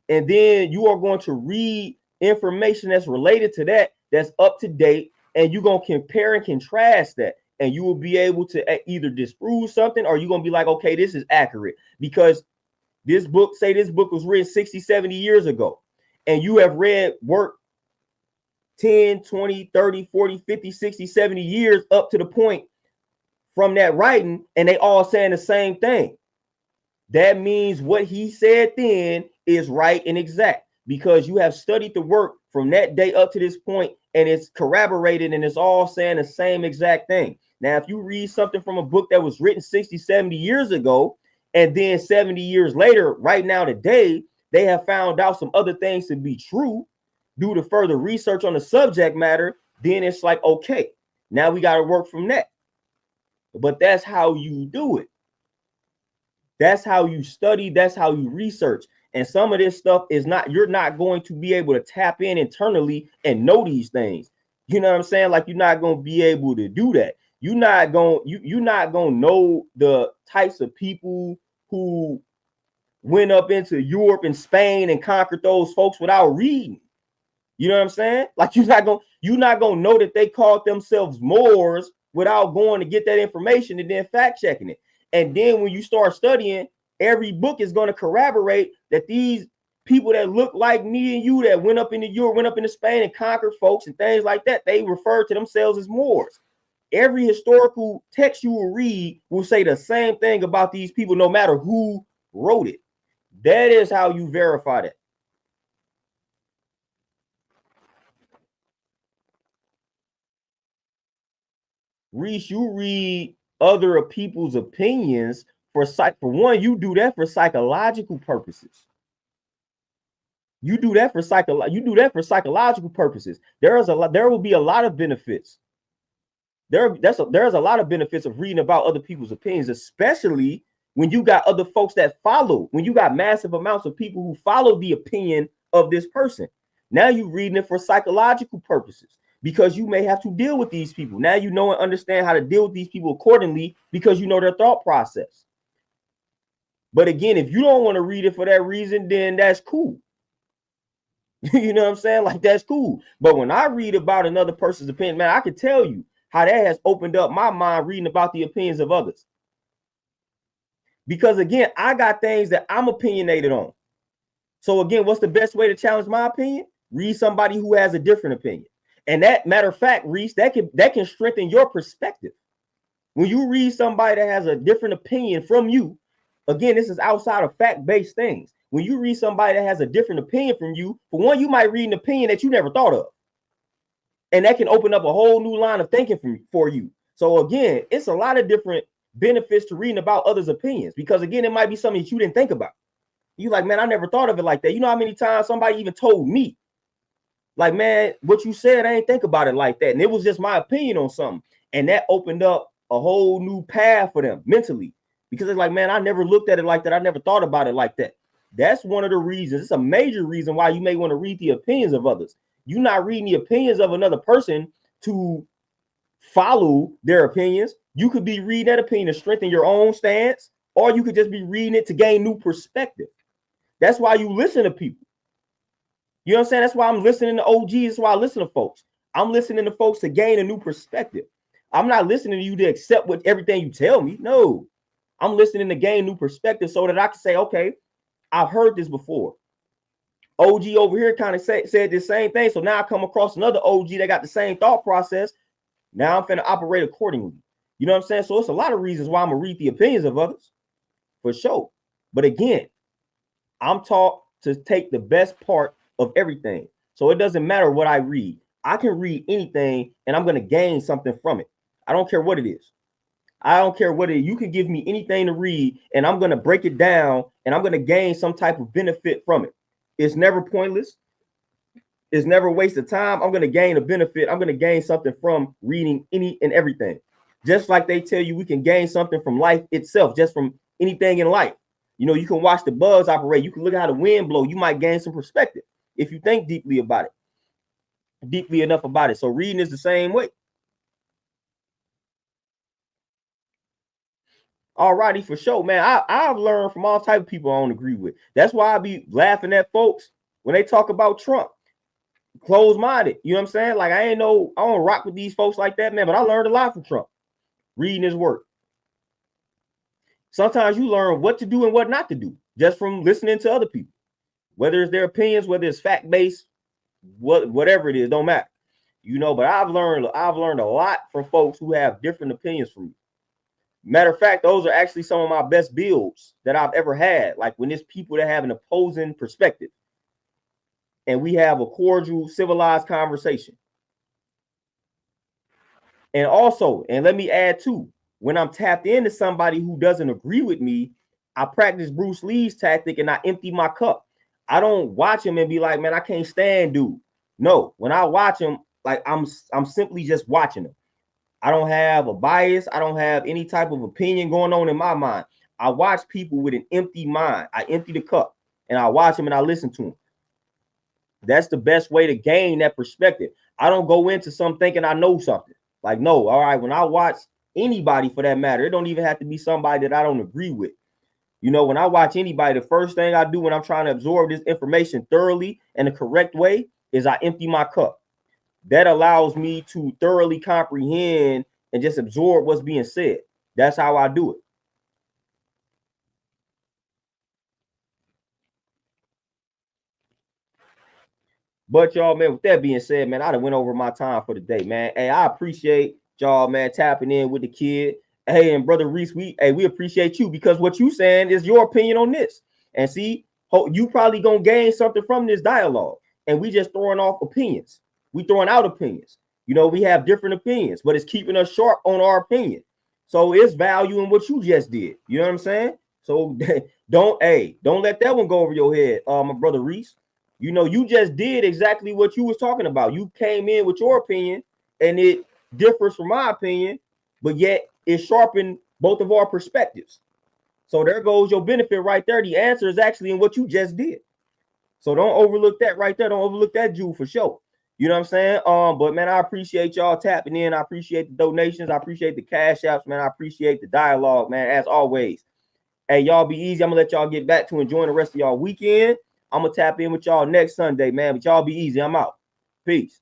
and then you are going to read information that's related to that, that's up to date, and you're going to compare and contrast that. And you will be able to either disprove something or you're going to be like, okay, this is accurate. Because this book was written 60, 70 years ago. And you have read work 10, 20, 30, 40, 50, 60, 70 years up to the point from that writing, and they all saying the same thing. That means what he said then is right and exact because you have studied the work from that day up to this point, and it's corroborated and it's all saying the same exact thing. Now, if you read something from a book that was written 60, 70 years ago, and then 70 years later, right now today, they have found out some other things to be true due to further research on the subject matter, then it's like, okay, now we got to work from that. But that's how you do it. That's how you study. That's how you research. And some of this stuff is not, you're not going to be able to tap in internally and know these things. You know what I'm saying? Like you're not going to be able to do that. You're not going to know the types of people who went up into Europe and Spain and conquered those folks without reading. You know what I'm saying? Like you're not going to know that they called themselves Moors without going to get that information and then fact checking it. And then when you start studying, every book is going to corroborate that these people that look like me and you that went up into Europe, went up into Spain and conquered folks and things like that, they refer to themselves as Moors. Every historical text you will read will say the same thing about these people, no matter who wrote it. That is how you verify that. Reese, you read other people's opinions for one, you do that for psychological purposes. You do that for psychological purposes. There will be a lot of benefits. There's a lot of benefits of reading about other people's opinions, especially when you got other folks that follow, when you got massive amounts of people who follow the opinion of this person. Now you're reading it for psychological purposes because you may have to deal with these people. Now you know and understand how to deal with these people accordingly because you know their thought process. But again, if you don't want to read it for that reason, then that's cool. You know what I'm saying? Like, that's cool. But when I read about another person's opinion, man, I can tell you how that has opened up my mind reading about the opinions of others. Because again, I got things that I'm opinionated on. So again, what's the best way to challenge my opinion? Read somebody who has a different opinion. And that, matter of fact, Reese, that can strengthen your perspective. When you read somebody that has a different opinion from you, again, this is outside of fact-based things. When you read somebody that has a different opinion from you, for one, you might read an opinion that you never thought of. And that can open up a whole new line of thinking for you. So again, it's a lot of different benefits to reading about others' opinions, because again, it might be something that you didn't think about. You like, man, I never thought of it like that. You know how many times somebody even told me, like, man, what you said, I ain't think about it like that. And it was just my opinion on something. And that opened up a whole new path for them mentally, because it's like, man, I never looked at it like that. I never thought about it like that. That's one of the reasons. It's a major reason why you may want to read the opinions of others. You're not reading the opinions of another person to follow their opinions. You could be reading that opinion to strengthen your own stance, or you could just be reading it to gain new perspective. That's why you listen to people. You know what I'm saying? That's why I'm listening to OGs. That's why I listen to folks. I'm listening to folks to gain a new perspective. I'm not listening to you to accept what everything you tell me. No, I'm listening to gain new perspective so that I can say, okay, I've heard this before. OG over here kind of said the same thing. So now I come across another OG that got the same thought process. Now I'm finna operate accordingly. You know what I'm saying? So it's a lot of reasons why I'm gonna read the opinions of others, for sure. But again, I'm taught to take the best part of everything. So it doesn't matter what I read. I can read anything and I'm going to gain something from it. I don't care what it is. I don't care what it is. You can give me anything to read and I'm going to break it down and I'm going to gain some type of benefit from it. It's never pointless. It's never a waste of time. I'm going to gain a benefit. I'm going to gain something from reading any and everything. Just like they tell you we can gain something from life itself, just from anything in life. You know, you can watch the bugs operate. You can look at how the wind blow. You might gain some perspective if you think deeply about it, deeply enough about it. So reading is the same way. All righty, for sure, man. I've learned from all type of people I don't agree with. That's why I be laughing at folks when they talk about Trump. Closed-minded. You know what I'm saying? Like, I don't rock with these folks like that, man. But I learned a lot from Trump, reading his work. Sometimes you learn what to do and what not to do just from listening to other people, whether it's their opinions, whether it's fact-based, whatever it is, don't matter. You know, but I've learned a lot from folks who have different opinions from me. Matter of fact, those are actually some of my best builds that I've ever had. Like when there's people that have an opposing perspective and we have a cordial, civilized conversation. And also, and let me add too, when I'm tapped into somebody who doesn't agree with me, I practice Bruce Lee's tactic and I empty my cup. I don't watch him and be like, man, I can't stand dude. No, when I watch him, like I'm simply just watching him. I don't have a bias. I don't have any type of opinion going on in my mind. I watch people with an empty mind. I empty the cup and I watch them and I listen to them. That's the best way to gain that perspective. I don't go into something thinking I know something. Like, no, all right, when I watch anybody for that matter, it don't even have to be somebody that I don't agree with. You know, when I watch anybody, the first thing I do when I'm trying to absorb this information thoroughly and the correct way is I empty my cup. That allows me to thoroughly comprehend and just absorb what's being said. That's how I do it. But y'all, man, with that being said, man, I done went over my time for the day, man. Hey, I appreciate y'all, man, tapping in with the kid. Hey, and brother Reese, we appreciate you because what you saying is your opinion on this. And see, you probably gonna gain something from this dialogue. And we just throwing off opinions. We throwing out opinions. You know, we have different opinions, but it's keeping us sharp on our opinion. So it's value in what you just did. You know what I'm saying? So don't let that one go over your head, my brother Reese. You know, you just did exactly what you was talking about. You came in with your opinion and it differs from my opinion, but yet it sharpened both of our perspectives. So there goes your benefit right there. The answer is actually in what you just did. So don't overlook that right there. Don't overlook that, Jew, for sure. You know what I'm saying? But man, I appreciate y'all tapping in. I appreciate the donations. I appreciate the cash apps, man. I appreciate the dialogue, man, as always. Hey, y'all be easy. I'm gonna let y'all get back to enjoying the rest of y'all weekend. I'm gonna tap in with y'all next Sunday, man. But y'all be easy. I'm out. Peace.